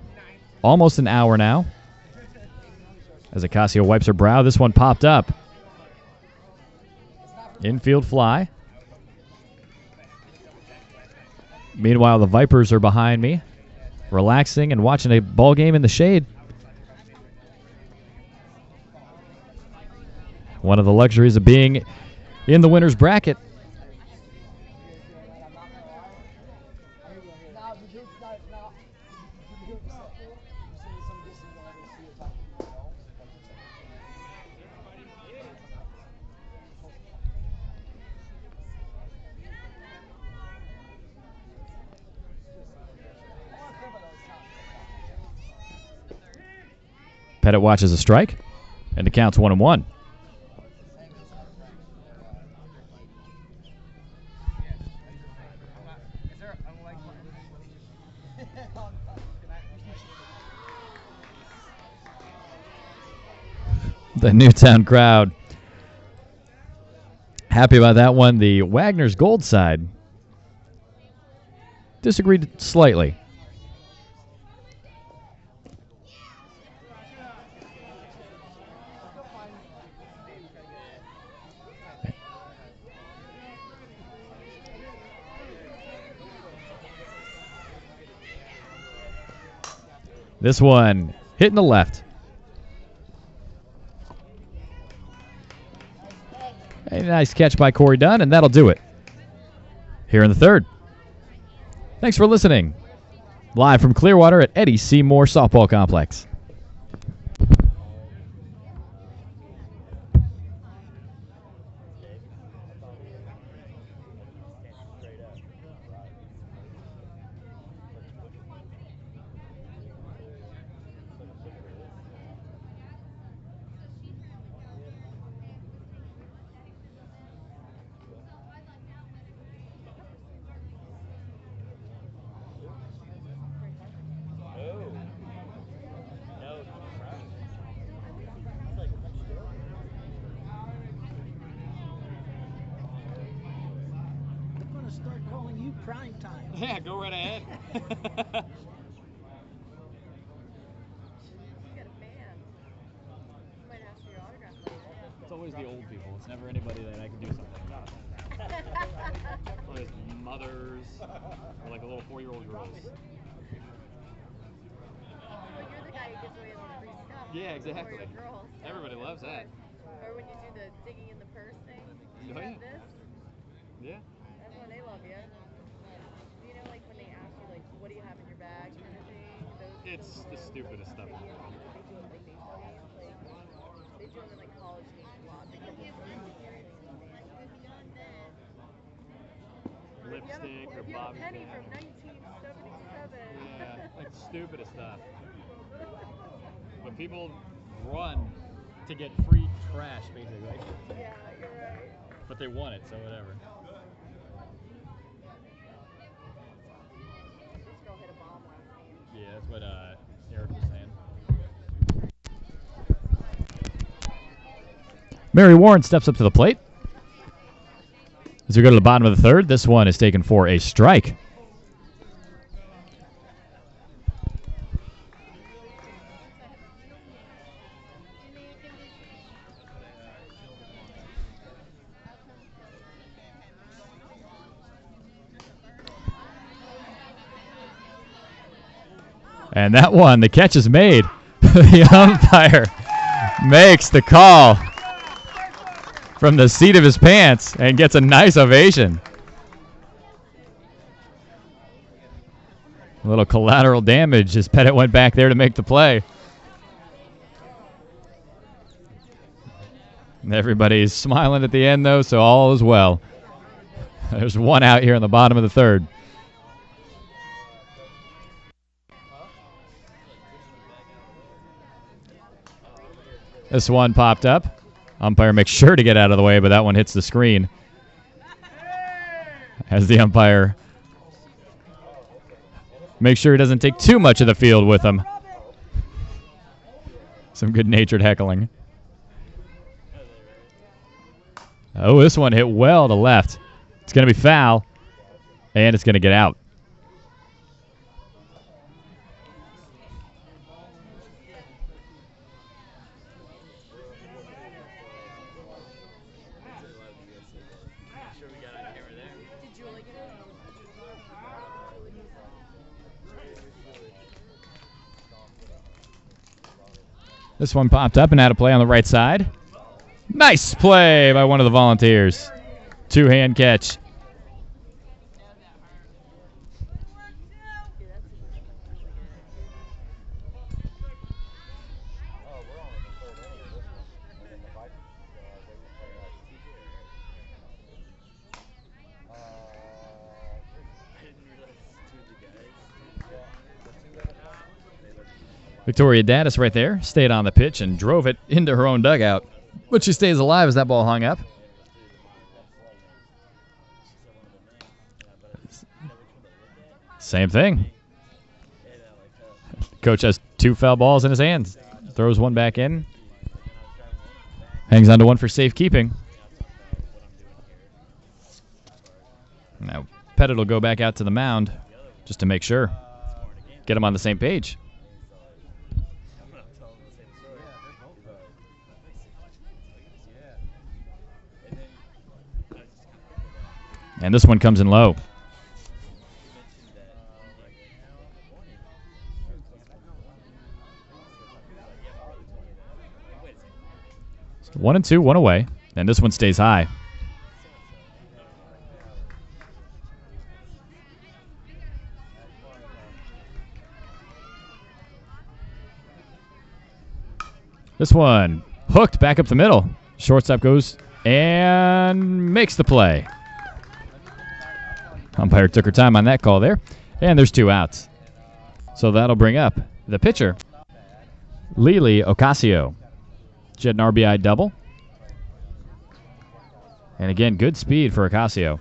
almost an hour now. As Acacio wipes her brow, this one popped up. Infield fly. Meanwhile, the Vipers are behind me, relaxing and watching a ball game in the shade. One of the luxuries of being in the winner's bracket. Pettit watches a strike, and the count's 1-1. The Newtown crowd happy about that one. The Wagners Gold side disagreed slightly. This one hitting the left. A nice catch by Corey Dunn, and that'll do it here in the 3rd. Thanks for listening. Live from Clearwater at Eddie Seymour Softball Complex. prime time. Yeah, go right ahead. You got a fan. You might ask for your autograph later. It's always the old people. It's never anybody that I can do something about. Always mothers or like the little 4-year-old girls. Well, you're the guy who gives away all the free stuff. Yeah, for exactly. your girls. Everybody loves that. Or when you do the digging in the purse thing. You Oh, have yeah. this. Yeah. That's why they love you. You know, like when they ask you, like, what do you have in your bag, kind of thing. It's the stupidest stuff. They do it like baseball games. Like they do them in like college games a lot. They give them Lipstick or if you have a bobby penny pin. from 1977. Yeah, like stupidest stuff. But people run to get free trash, basically. Yeah, you're right. But they want it, so whatever. This girl hit a bomb last game. Yeah, that's what Eric was saying. Mary Warren steps up to the plate. As we go to the bottom of the third, this one is taken for a strike. And that one, the catch is made. The umpire makes the call from the seat of his pants and gets a nice ovation. A little collateral damage as Pettit went back there to make the play. And everybody's smiling at the end, though, so all is well. There's one out here in the bottom of the third. This one popped up. Umpire makes sure to get out of the way, but that one hits the screen. As the umpire makes sure he doesn't take too much of the field with him. Some good-natured heckling. Oh, this one hit well to left. It's going to be foul, and it's going to get out. This one popped up and had a play on the right side. Nice play by one of the Volunteers. Two-hand catch. Victoria Daddis right there stayed on the pitch and drove it into her own dugout. But she stays alive as that ball hung up. Same thing. Coach has two foul balls in his hands. Throws one back in. Hangs on to one for safekeeping. Now Pettit will go back out to the mound just to make sure. Get him on the same page. And this one comes in low. So 1-2, one away. And this one stays high. This one hooked back up the middle. Shortstop goes and makes the play. Umpire took her time on that call there. And there's two outs. So that'll bring up the pitcher, Lily Ocasio. She had an RBI double. And again, good speed for Ocasio.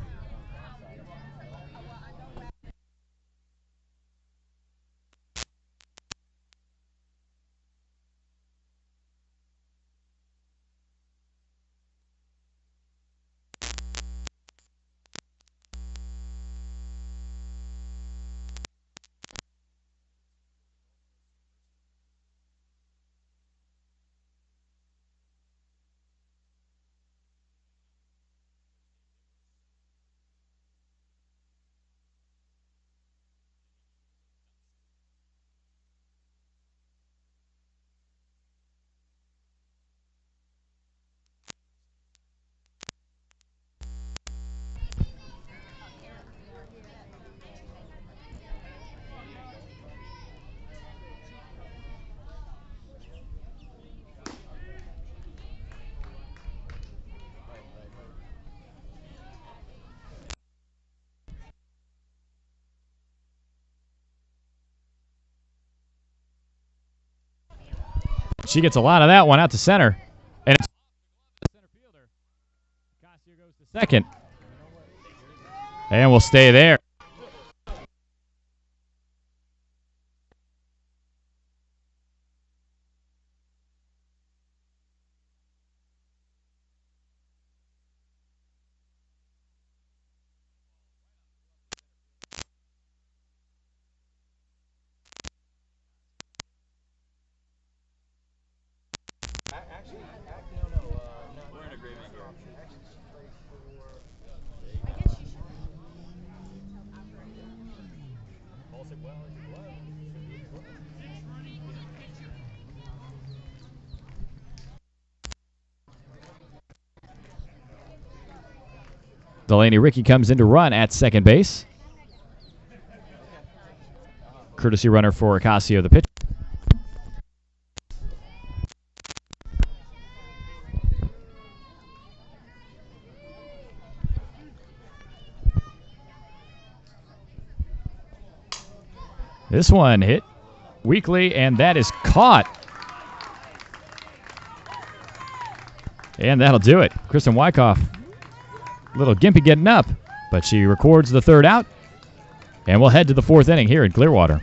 She gets a lot of that one out to center. And it's the center fielder. Ocasio goes to second. And we'll stay there. Delaney Rickey comes in to run at second base. Courtesy runner for Ocasio, the pitcher. This one hit weakly, and that is caught. And that'll do it. Kristen Wyckoff, a little gimpy getting up, but she records the third out. And we'll head to the fourth inning here in Clearwater.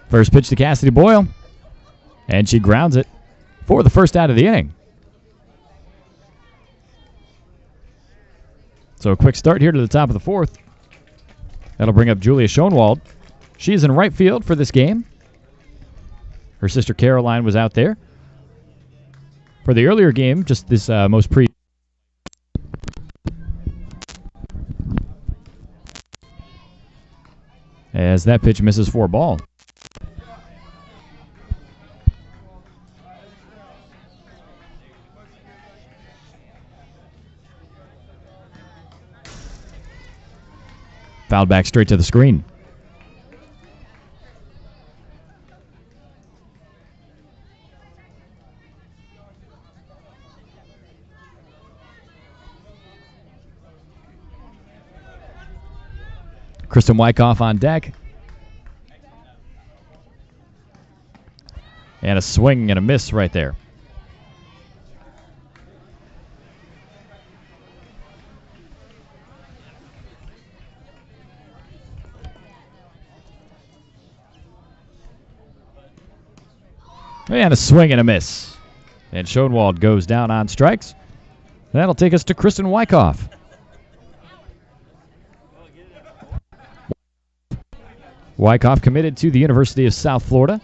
First pitch to Cassidy Boyle, and she grounds it for the first out of the inning. So a quick start here to the top of the fourth. That'll bring up Julia Schoenwald. She's in right field for this game. Her sister Caroline was out there for the earlier game, just this most pre. As that pitch misses for a ball. Fouled back straight to the screen. Kristen Wyckoff on deck. And a swing and a miss right there. And a swing and a miss. And Schoenwald goes down on strikes. That'll take us to Kristen Wyckoff. Wyckoff committed to the University of South Florida.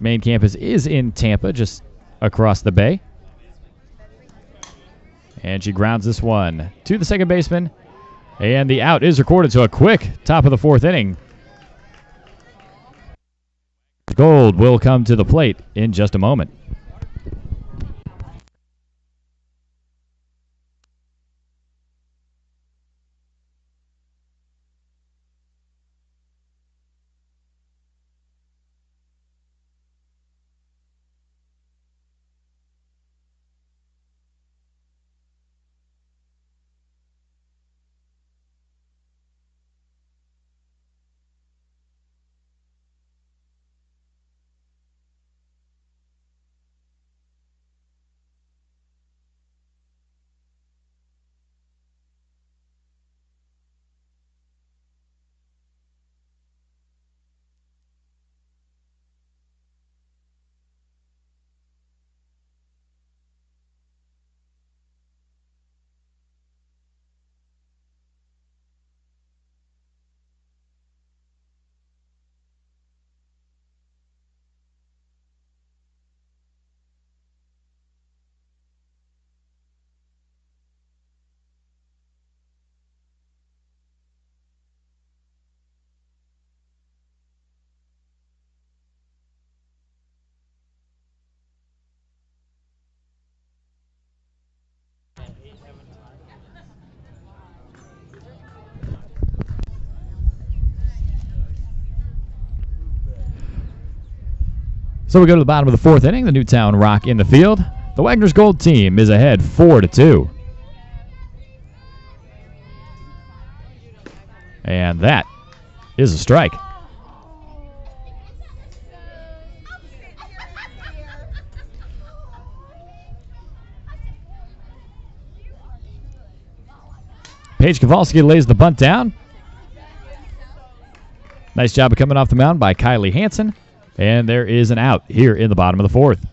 Main campus is in Tampa, just across the bay. And she grounds this one to the second baseman. And the out is recorded, so a quick top of the fourth inning. Gold will come to the plate in just a moment. So we go to the bottom of the fourth inning. The Newtown Rock in the field. The Wagners Gold team is ahead 4-2. And that is a strike. Paige Kowalski lays the bunt down. Nice job of coming off the mound by Kylie Hansen. And there is an out here in the bottom of the fourth.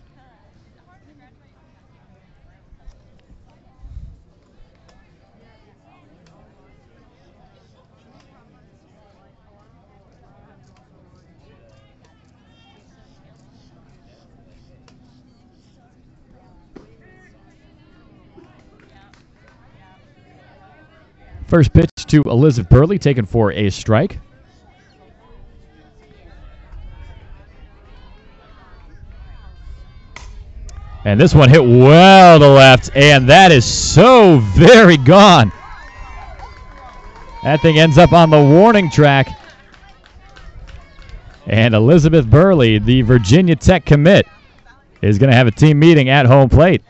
First pitch to Elizabeth Burley, taken for a strike. And this one hit well to left, and that is so very gone. That thing ends up on the warning track. And Elizabeth Burley, the Virginia Tech commit, is going to have a team meeting at home plate.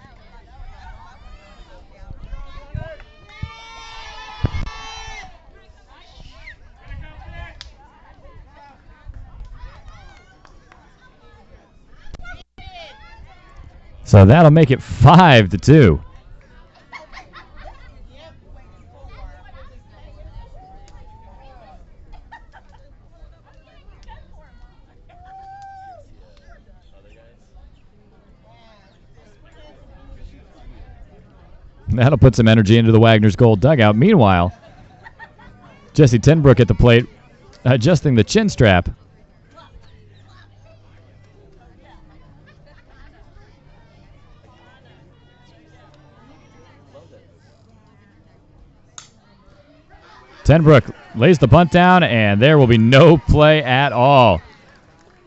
So that'll make it 5-2. That'll put some energy into the Wagners Gold dugout. Meanwhile, Jessie Tenbrook at the plate, adjusting the chin strap. Tenbrook lays the bunt down, and there will be no play at all.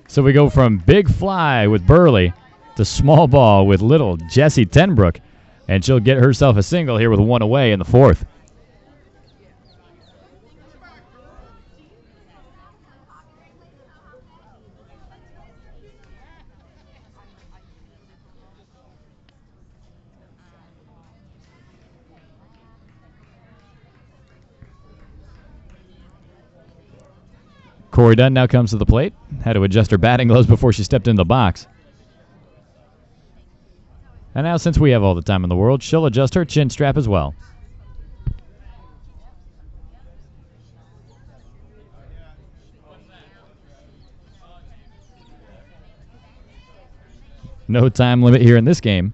So we go from big fly with Burley to small ball with little Jessie Tenbrook, and she'll get herself a single here with one away in the fourth. Corey Dunn now comes to the plate. Had to adjust her batting gloves before she stepped into the box. And now, since we have all the time in the world, she'll adjust her chin strap as well. No time limit here in this game.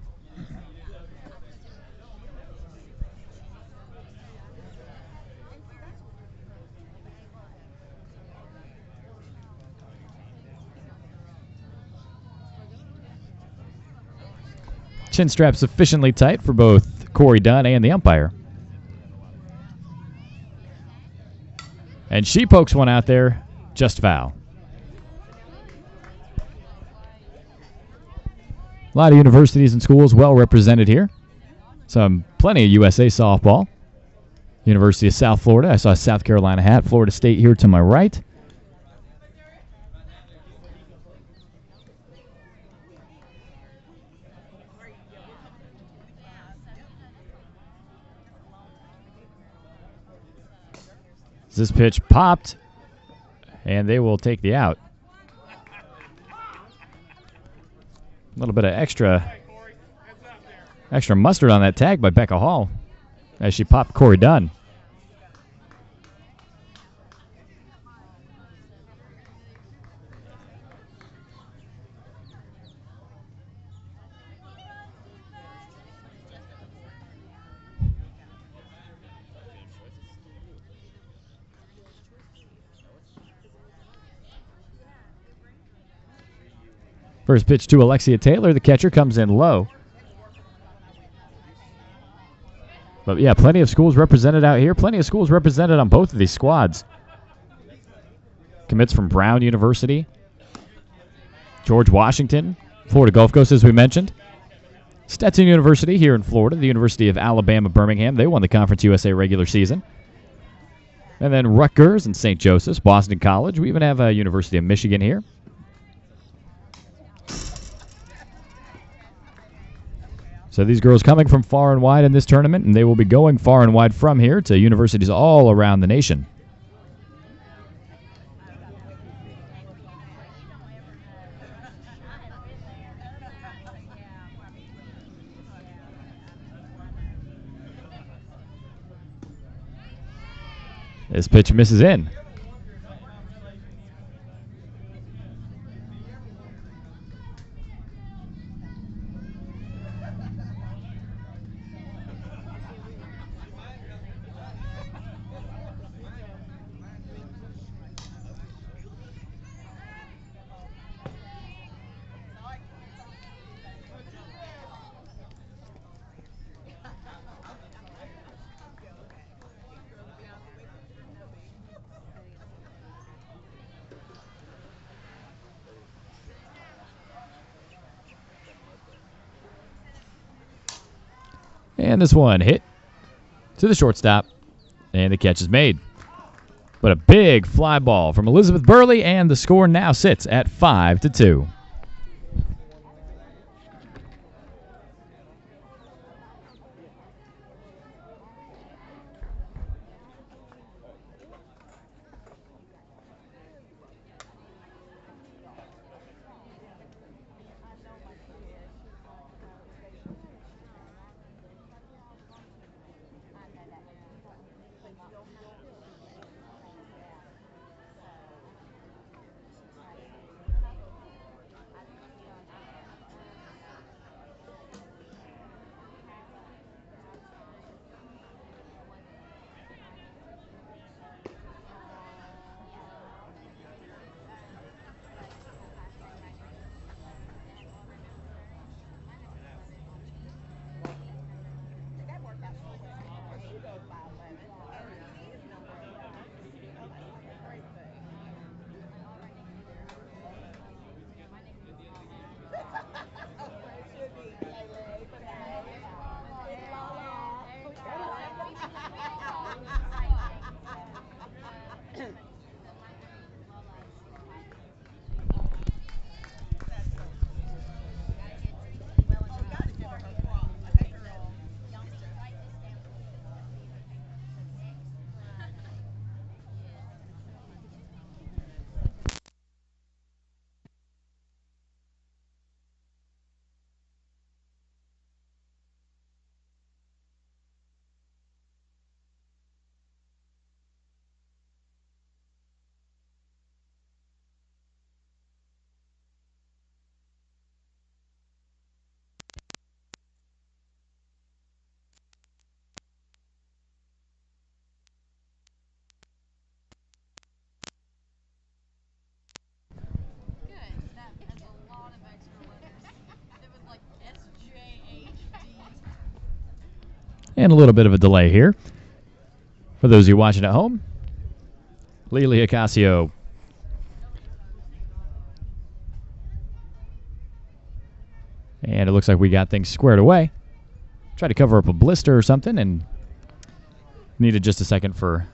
Chin strap sufficiently tight for both Corey Dunn and the umpire. And she pokes one out there, just foul. A lot of universities and schools well represented here. Plenty of USA softball. University of South Florida. I saw a South Carolina hat. Florida State here to my right. This pitch popped, and they will take the out. A little bit of extra mustard on that tag by Becca Hall as she popped Corey Dunn. First pitch to Alexia Taylor. The catcher comes in low. But yeah, plenty of schools represented out here. Plenty of schools represented on both of these squads. Commits from Brown University, George Washington, Florida Gulf Coast, as we mentioned. Stetson University here in Florida, the University of Alabama, Birmingham. They won the Conference USA regular season. And then Rutgers and St. Joseph's, Boston College. We even have a University of Michigan here. So these girls coming from far and wide in this tournament, and they will be going far and wide from here to universities all around the nation. This pitch misses in. And this one hit to the shortstop, and the catch is made. But a big fly ball from Elizabeth Burley, and the score now sits at 5-2. And a little bit of a delay here. For those of you watching at home, Lily Ocasio. And it looks like we got things squared away. Tried to cover up a blister or something and needed just a second for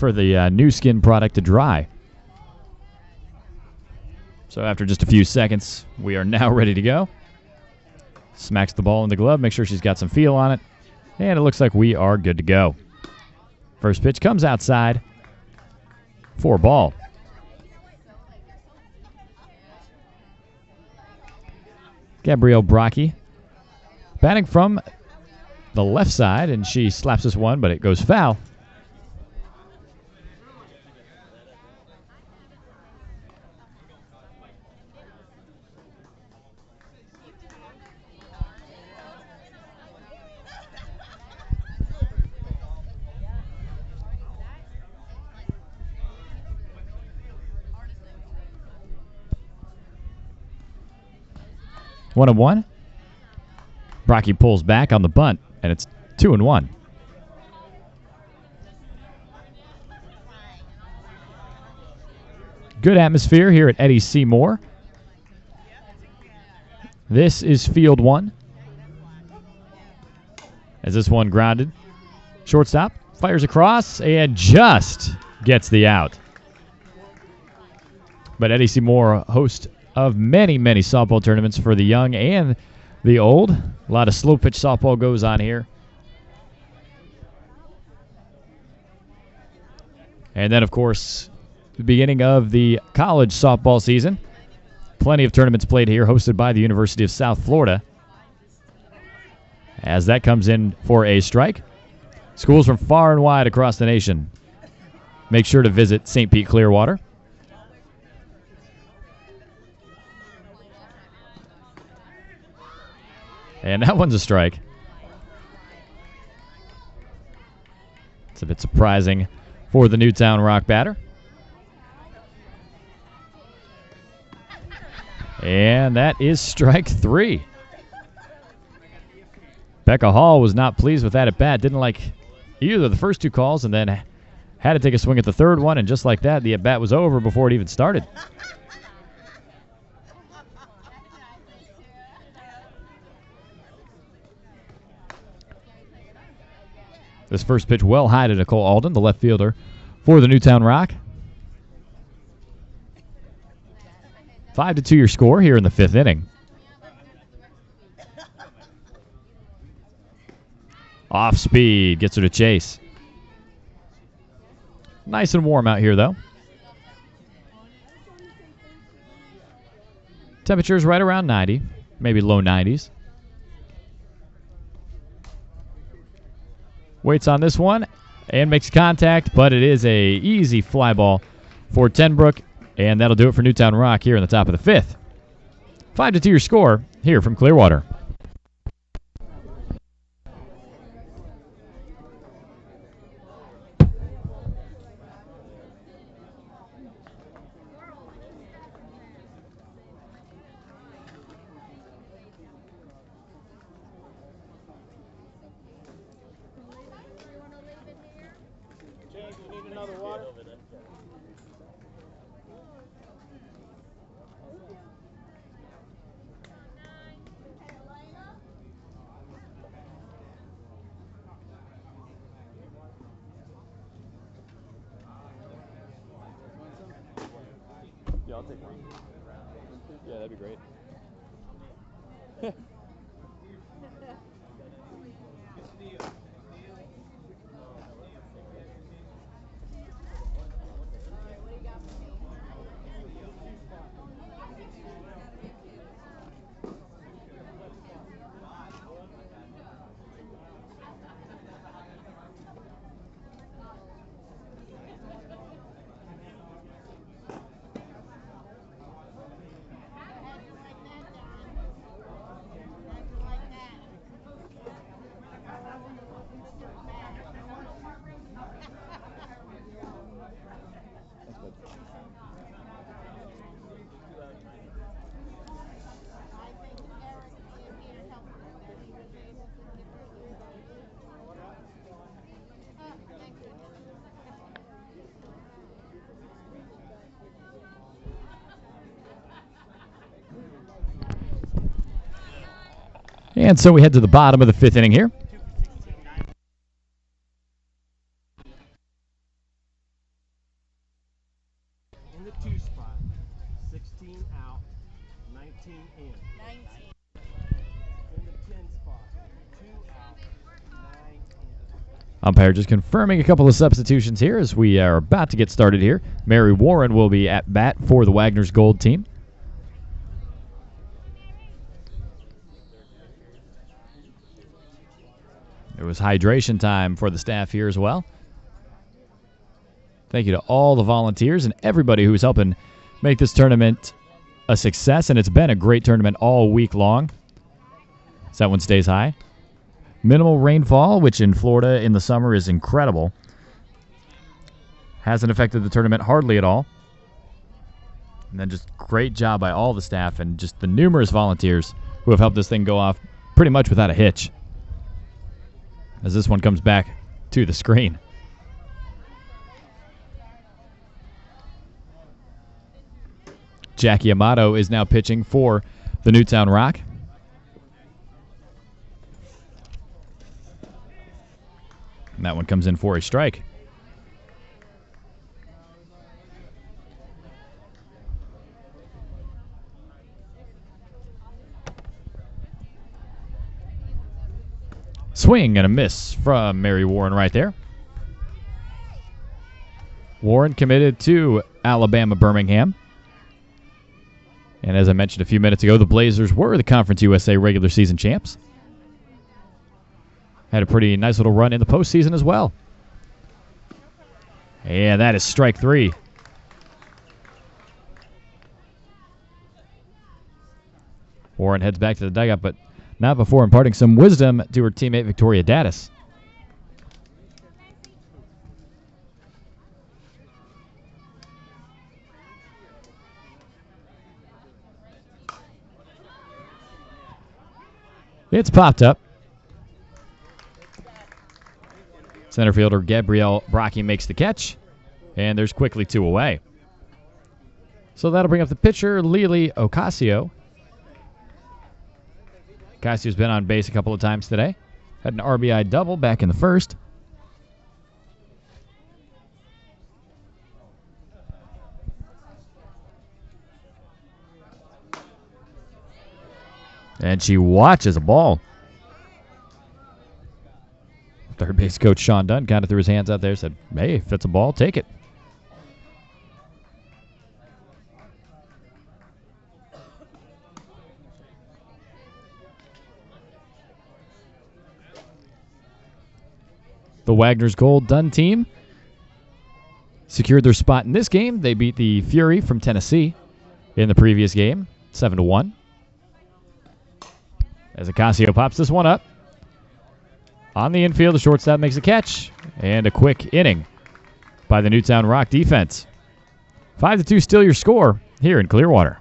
the new skin product to dry. So after just a few seconds, we are now ready to go. Smacks the ball in the glove, make sure she's got some feel on it. And it looks like we are good to go. First pitch comes outside for ball. Gabrielle Brockie batting from the left side, and she slaps this one, but it goes foul. One and one. Brockie pulls back on the bunt, and it's 2-1. Good atmosphere here at Eddie Seymour. This is field one. As this one grounded. Shortstop fires across and just gets the out. But Eddie Seymour, host of many, many softball tournaments for the young and the old. A lot of slow pitch softball goes on here. And then, of course, the beginning of the college softball season. Plenty of tournaments played here, hosted by the University of South Florida. As that comes in for a strike. Schools from far and wide across the nation. Make sure to visit St. Pete Clearwater. And that one's a strike. It's a bit surprising for the Newtown Rock batter. And that is strike three. Becca Hall was not pleased with that at bat. Didn't like either of the first two calls and then had to take a swing at the third one. And just like that, the at bat was over before it even started. This first pitch well high to Nicole Alden, the left fielder for the Newtown Rock. 5-2 your score here in the fifth inning. Off speed, gets her to chase. Nice and warm out here, though. Temperatures right around 90, maybe low 90s. Waits on this one and makes contact, but it is a easy fly ball for Tenbrook, and that'll do it for Newtown Rock here in the top of the fifth. 5-2 your score here from Clearwater. James, you need another water? Yeah, I'll take one. Yeah, that'd be great. And so we head to the bottom of the fifth inning here. In the 2 spot, 16 out, 19 in. 19. In the 10 spot, 2 out, 9 in. Umpire just confirming a couple of substitutions here as we are about to get started here. Mary Warren will be at bat for the Wagners Gold team. It was hydration time for the staff here as well. Thank you to all the volunteers and everybody who's helping make this tournament a success, and it's been a great tournament all week long. So that one stays high. Minimal rainfall, which in Florida in the summer is incredible. Hasn't affected the tournament hardly at all. And then just great job by all the staff and just the numerous volunteers who have helped this thing go off pretty much without a hitch. As this one comes back to the screen. Jackie Amato is now pitching for the Newtown Rock. And that one comes in for a strike. Swing and a miss from Mary Warren right there. Warren committed to Alabama Birmingham. And as I mentioned a few minutes ago, the Blazers were the Conference USA regular season champs. Had a pretty nice little run in the postseason as well. And that is strike 3. Warren heads back to the dugout, but not before imparting some wisdom to her teammate Victoria Daddis. It's popped up. Center fielder Gabrielle Brocky makes the catch, and there's quickly 2 away. So that'll bring up the pitcher, Lily Ocasio. Ocasio's been on base a couple of times today. Had an RBI double back in the first. And she watches a ball. Third base coach Sean Dunn kind of threw his hands out there, said, hey, if it's a ball, take it. The Wagners Gold Dunn team secured their spot in this game. They beat the Fury from Tennessee in the previous game, 7-1. As Ocasio pops this one up. On the infield, the shortstop makes a catch. And a quick inning by the Newtown Rock defense. 5-2 still your score here in Clearwater.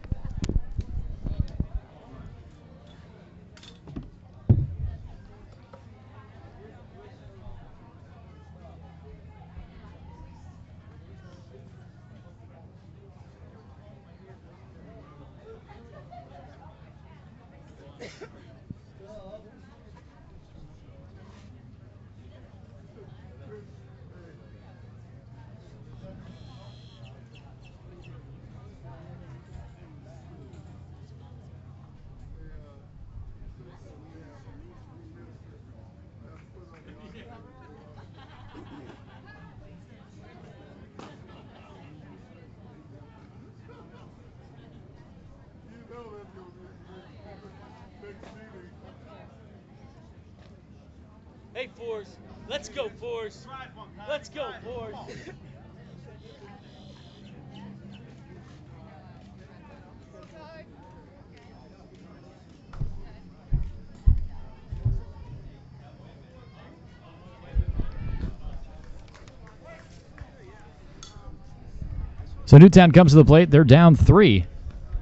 Hey, Force. Let's go, Force. Let's go, Force. So Newtown comes to the plate. They're down 3,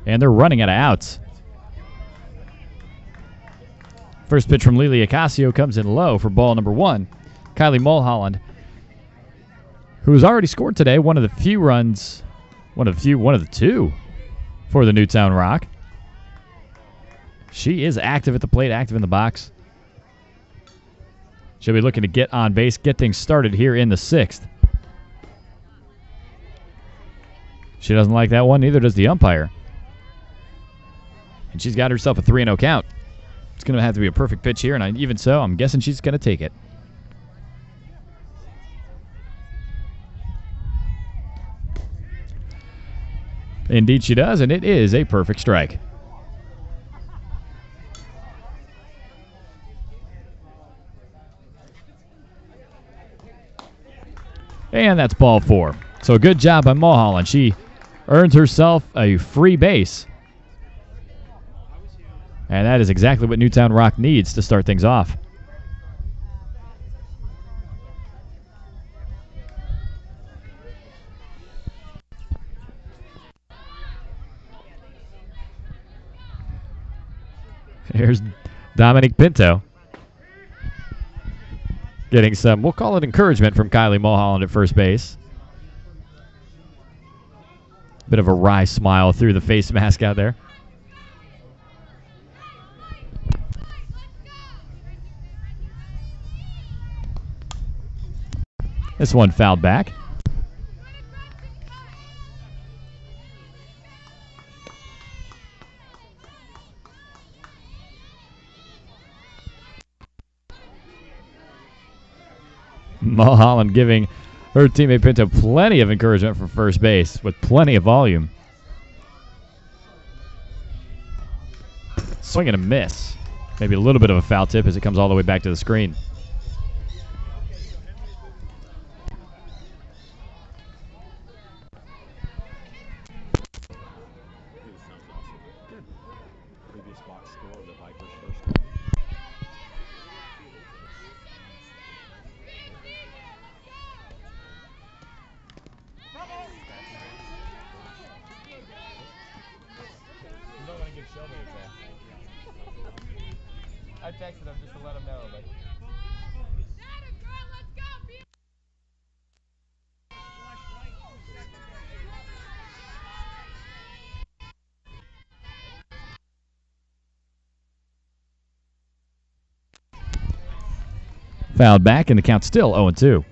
and they're running out of outs. First pitch from Lily Ocasio comes in low for ball number 1. Kylie Mulholland, who has already scored today, one of the 2 for the Newtown Rock. She is active at the plate, active in the box. She'll be looking to get on base, get things started here in the 6th. She doesn't like that one, neither does the umpire. And she's got herself a 3-0 count. It's going to have to be a perfect pitch here, and even so, I'm guessing she's going to take it. Indeed she does, and it is a perfect strike. And that's ball 4. So good job by Mulholland. She earns herself a free base. And that is exactly what Newtown Rock needs to start things off. Here's Dominique Pinto getting some, we'll call it encouragement from Kylie Mulholland at first base. Bit of a wry smile through the face mask out there. This one fouled back. Mulholland giving her teammate Pinto plenty of encouragement from first base with plenty of volume. Swing and a miss. Maybe a little bit of a foul tip as it comes all the way back to the screen. I texted him just to let him know, but Fouled back, and the count's still 0-2.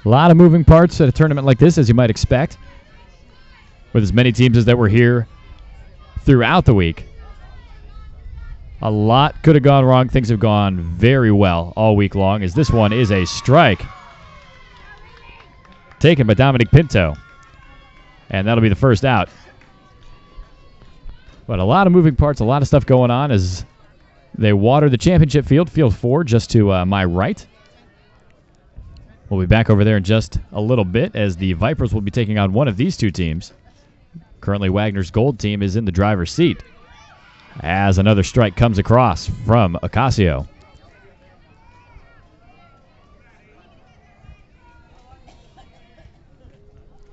A lot of moving parts at a tournament like this, as you might expect, with as many teams as that were here throughout the week. A lot could have gone wrong. Things have gone very well all week long, as this one is a strike taken by Dominic Pinto. And that'll be the first out. But a lot of moving parts, a lot of stuff going on as they water the championship field, field 4, just to my right. We'll be back over there in just a little bit as the Vipers will be taking on one of these two teams. Currently, Wagner's gold team is in the driver's seat as another strike comes across from Ocasio.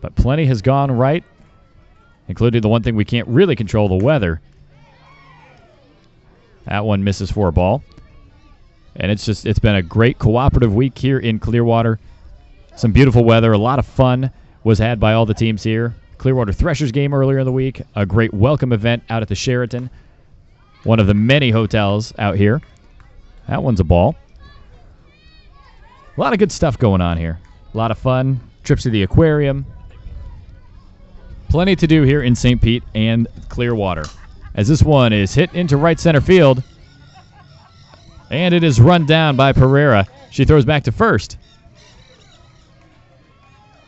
But plenty has gone right, including the one thing we can't really control, the weather. That one misses for a ball. And it's been a great cooperative week here in Clearwater. Some beautiful weather. A lot of fun was had by all the teams here. Clearwater Threshers game earlier in the week. A great welcome event out at the Sheraton, one of the many hotels out here. That one's a ball. A lot of good stuff going on here. A lot of fun. Trips to the aquarium. Plenty to do here in St. Pete and Clearwater, as this one is hit into right center field. And it is run down by Pereira. She throws back to first.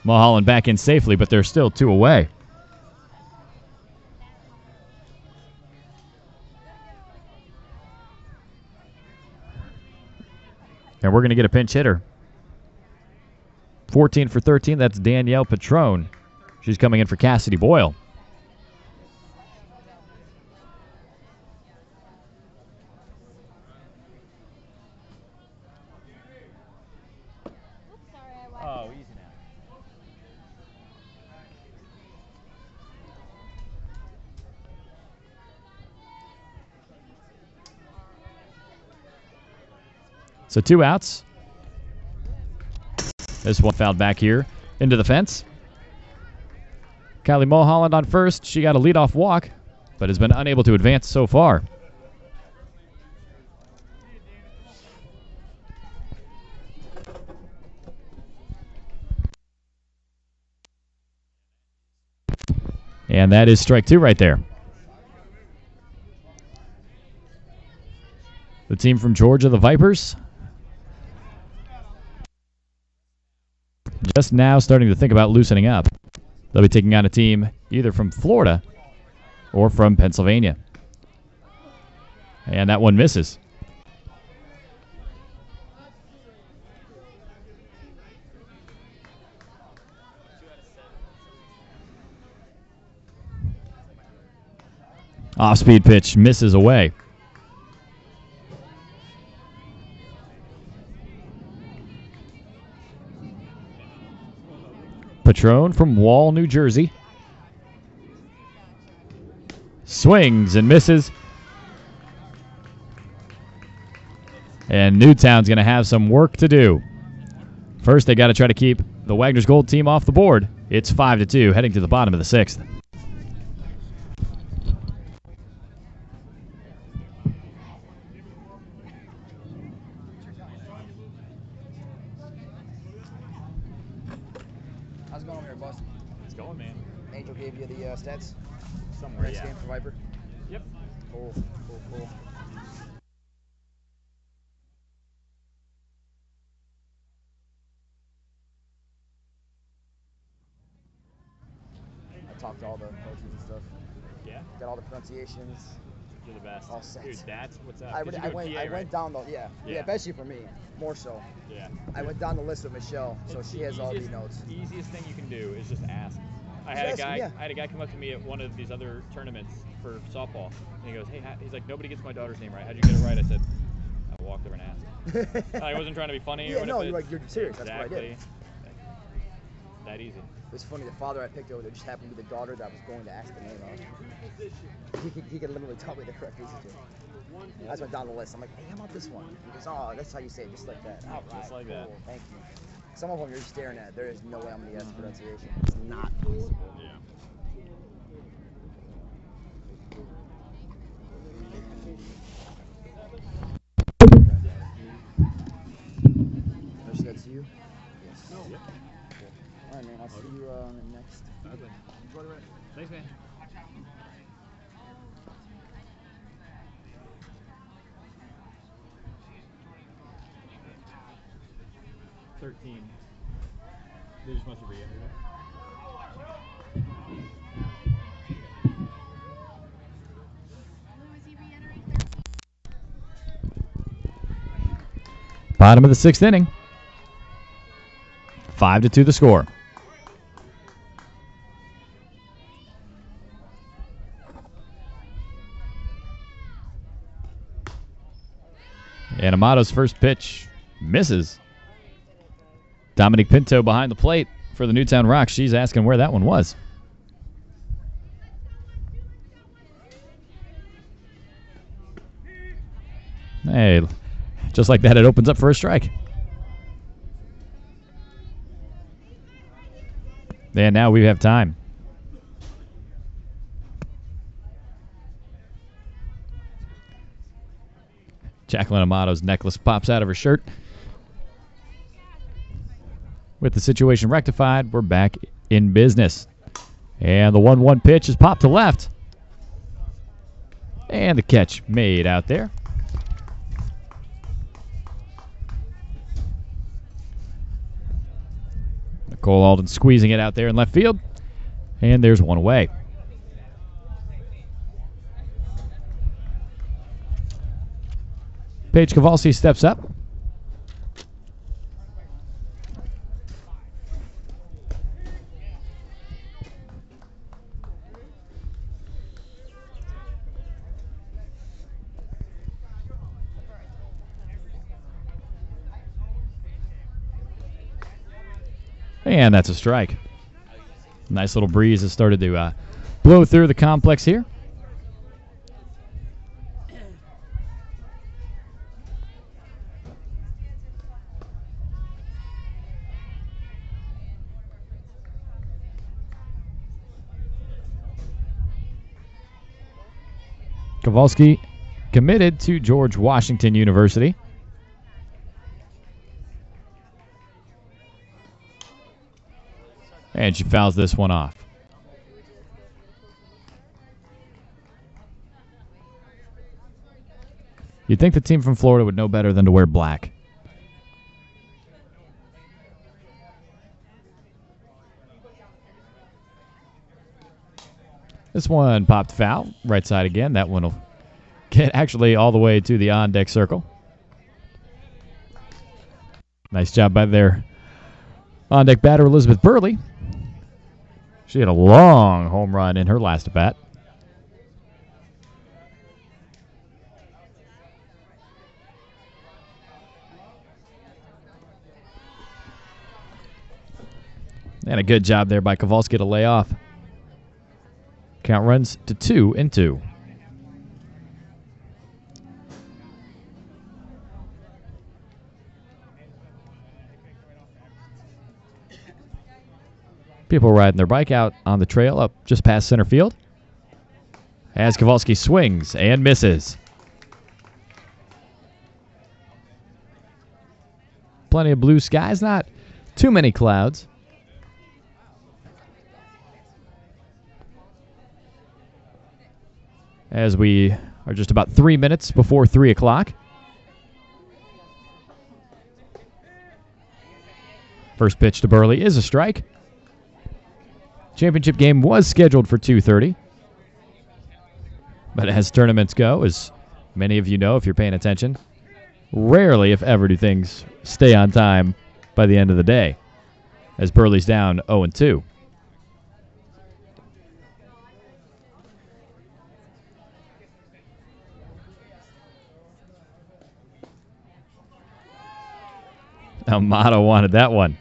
Mulholland back in safely, but they're still 2 away. And we're going to get a pinch hitter. 14 for 13, that's Danielle Patron. She's coming in for Cassidy Boyle. oh, easy now. So 2 outs. This one fouled back here into the fence. Kylie Mulholland on first. She got a leadoff walk, but has been unable to advance so far. And that is strike 2 right there. The team from Georgia, the Vipers, just now starting to think about loosening up. They'll be taking on a team either from Florida or from Pennsylvania. And that one misses. Off-speed pitch misses away. Patron from Wall, New Jersey. Swings and misses. And Newtown's going to have some work to do. First, they got to try to keep the Wagners Gold team off the board. It's 5-2, heading to the bottom of the 6th. How's it going over here, boss? It's going, man. Angel gave you the stats? Somewhere, Next yeah. game for Viper? Yep. Cool. I talked to all the coaches and stuff. Yeah? Got all the pronunciations. You're the best. All set. Dude, what's up? I 'Cause you went do PA, right? went down the yeah, especially for me, more so. Yeah. I went down the list with Michelle, so It's she the has all the easiest- notes. Easiest thing you can do is just ask. I Just had a ask guy. him, yeah. I had a guy come up to me at one of these other tournaments for softball, and he goes, "Hey," he's like, "Nobody gets my daughter's name right. How'd you get it right?" I said, "I walked over and asked." I wasn't trying to be funny. Yeah, or no, whatever. you're serious. That's what I did. Exactly. That easy. It was funny. The father I picked over, there just happened to be the daughter that was going to ask the name of. He could literally tell me the correct answer to. I just went down the list. I'm like, hey, how about this one? He goes, oh, that's how you say it, just like that. All right, Just like that. cool, thank you. Some of them you're just staring at. There is no way I'm going to guess the pronunciation. It's not possible. Yeah. First, that's you? Yes. Cool. All right, man. I'll see you next. Thanks, man. They just must have re-entered it. Bottom of the 6th inning. 5-2 the score. And Amato's first pitch misses. Dominique Pinto behind the plate for the Newtown Rocks. She's asking where that one was. Hey, just like that, it opens up for a strike. And now we have time. Jacqueline Amato's necklace pops out of her shirt. With the situation rectified, we're back in business. And the 1-1 pitch is popped to left. And the catch made out there. Nicole Alden squeezing it out there in left field. And there's one away. Paige Kowalski steps up. And that's a strike. Nice little breeze has started to blow through the complex here. Kowalski committed to George Washington University. And she fouls this one off. You'd think the team from Florida would know better than to wear black. This one popped foul. Right side again. That one will get actually all the way to the on-deck circle. Nice job by their on-deck batter, Elizabeth Burley. She had a long home run in her last at bat. And a good job there by Kowalski to lay off. Count runs to 2-2. People riding their bike out on the trail up just past center field. As Kowalski swings and misses. Plenty of blue skies, not too many clouds. as we are just about 3 minutes before 3 o'clock. First pitch to Burley is a strike. Championship game was scheduled for 2:30. But as tournaments go, as many of you know if you're paying attention, rarely, if ever, do things stay on time by the end of the day, as Burley's down 0-2. Amato wanted that one.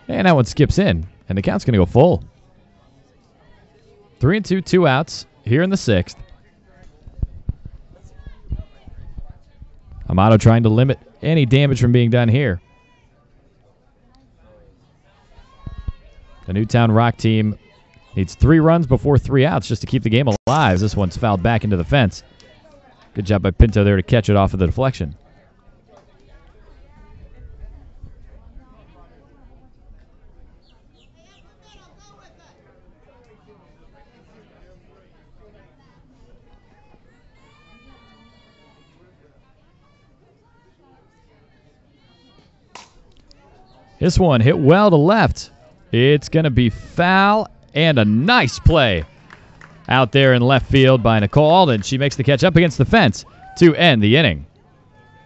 And that one skips in, and the count's going to go full. 3-2, 2 outs here in the 6th. Amato trying to limit any damage from being done here. The Newtown Rock team needs 3 runs before 3 outs just to keep the game alive. This one's fouled back into the fence. Good job by Pinto there to catch it off of the deflection. This one hit well to left. It's going to be foul, and a nice play out there in left field by Nicole Alden. She makes the catch up against the fence to end the inning.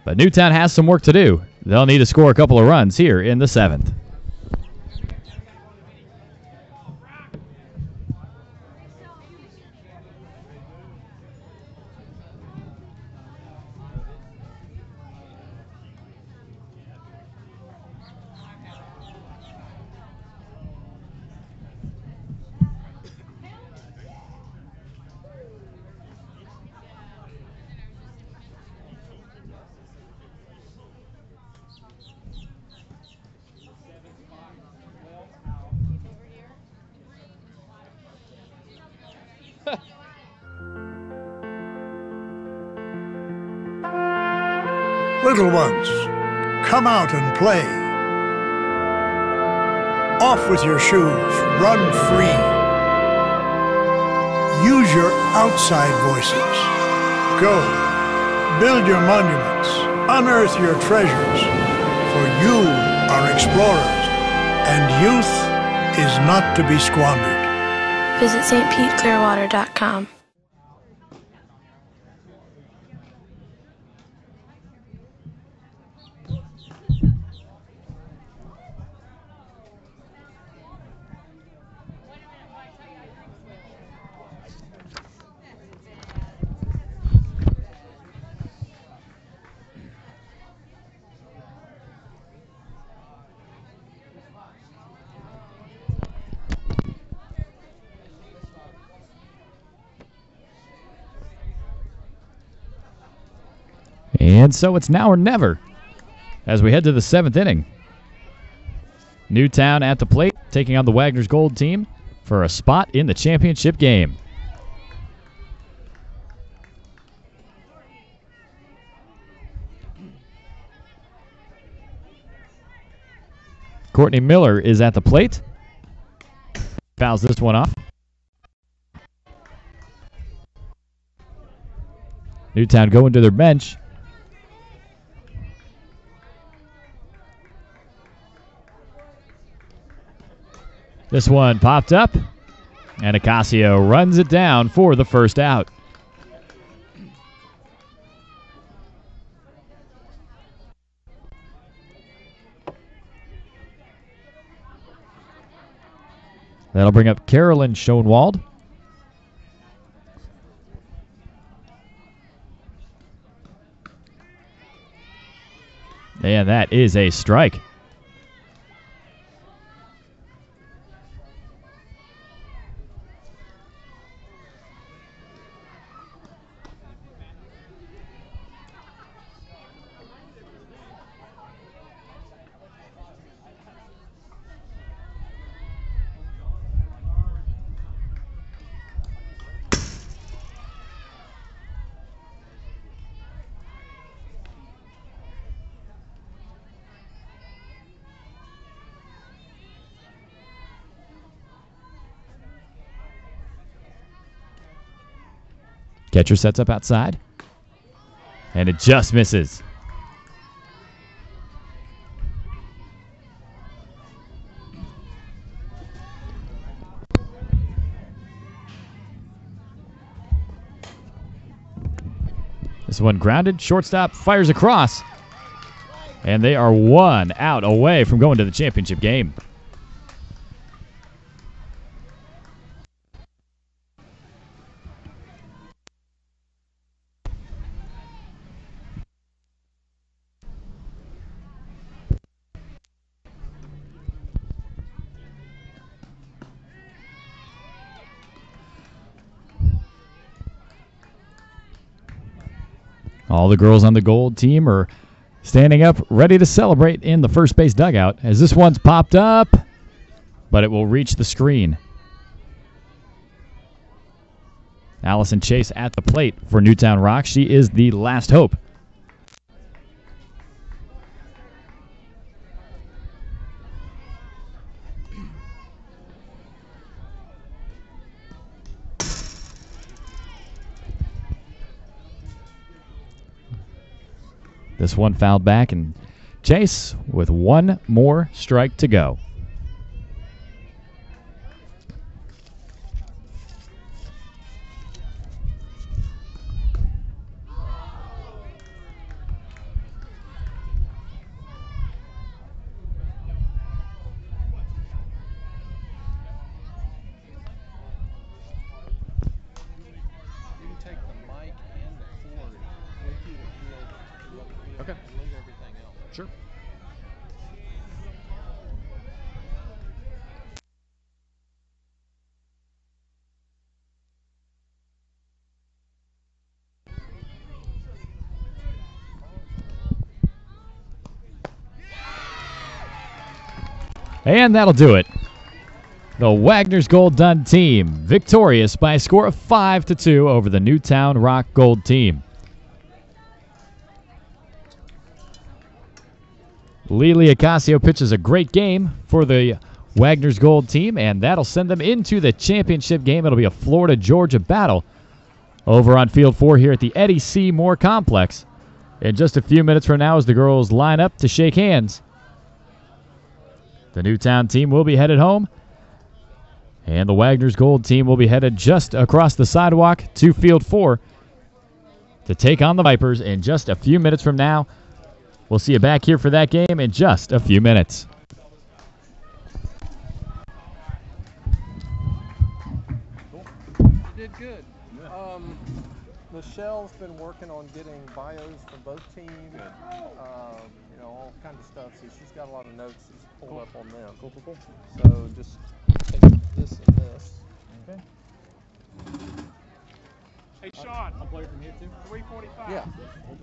But Newtown has some work to do. They'll need to score a couple of runs here in the 7th. Little ones, come out and play. Off with your shoes, run free. Use your outside voices. Go, build your monuments, unearth your treasures, for you are explorers, and youth is not to be squandered. Visit stpeteclearwater.com. And so it's now or never as we head to the 7th inning. Newtown at the plate, taking on the Wagners Gold team for a spot in the championship game. Courtney Miller is at the plate. Fouls this one off. Newtown going to their bench. This one popped up, and Ocasio runs it down for the first out. That'll bring up Carolyn Schoenwald. And that is a strike. Catcher sets up outside. And it just misses. This one grounded. Shortstop fires across. And they are 1 out away from going to the championship game. All the girls on the gold team are standing up, ready to celebrate in the first base dugout as this one's popped up, but it will reach the screen. Allison Chase at the plate for Newtown Rock. She is the last hope. This one fouled back, and Chase with one more strike to go. Okay. Everything else. Sure. And that'll do it. The Wagners Gold Dunn team victorious by a score of 5-2 over the Newtown Rock Gold team. Lily Ocasio pitches a great game for the Wagners Gold team, and that'll send them into the championship game. It'll be a Florida-Georgia battle over on Field 4 here at the Eddie C. Moore Complex. In just a few minutes from now, as the girls line up to shake hands, the Newtown team will be headed home, and the Wagners Gold team will be headed just across the sidewalk to Field 4 to take on the Vipers in just a few minutes from now. We'll see you back here for that game in just a few minutes. You did good. Michelle's been working on getting bios for both teams, you know, all kinds of stuff. So she's got a lot of notes she's pulled up on them. Cool. So just take this and this. Okay. Hey, Sean. I'll play from here too. 345. Yeah.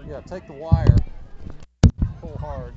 Yeah. Take the wire. Pull hard.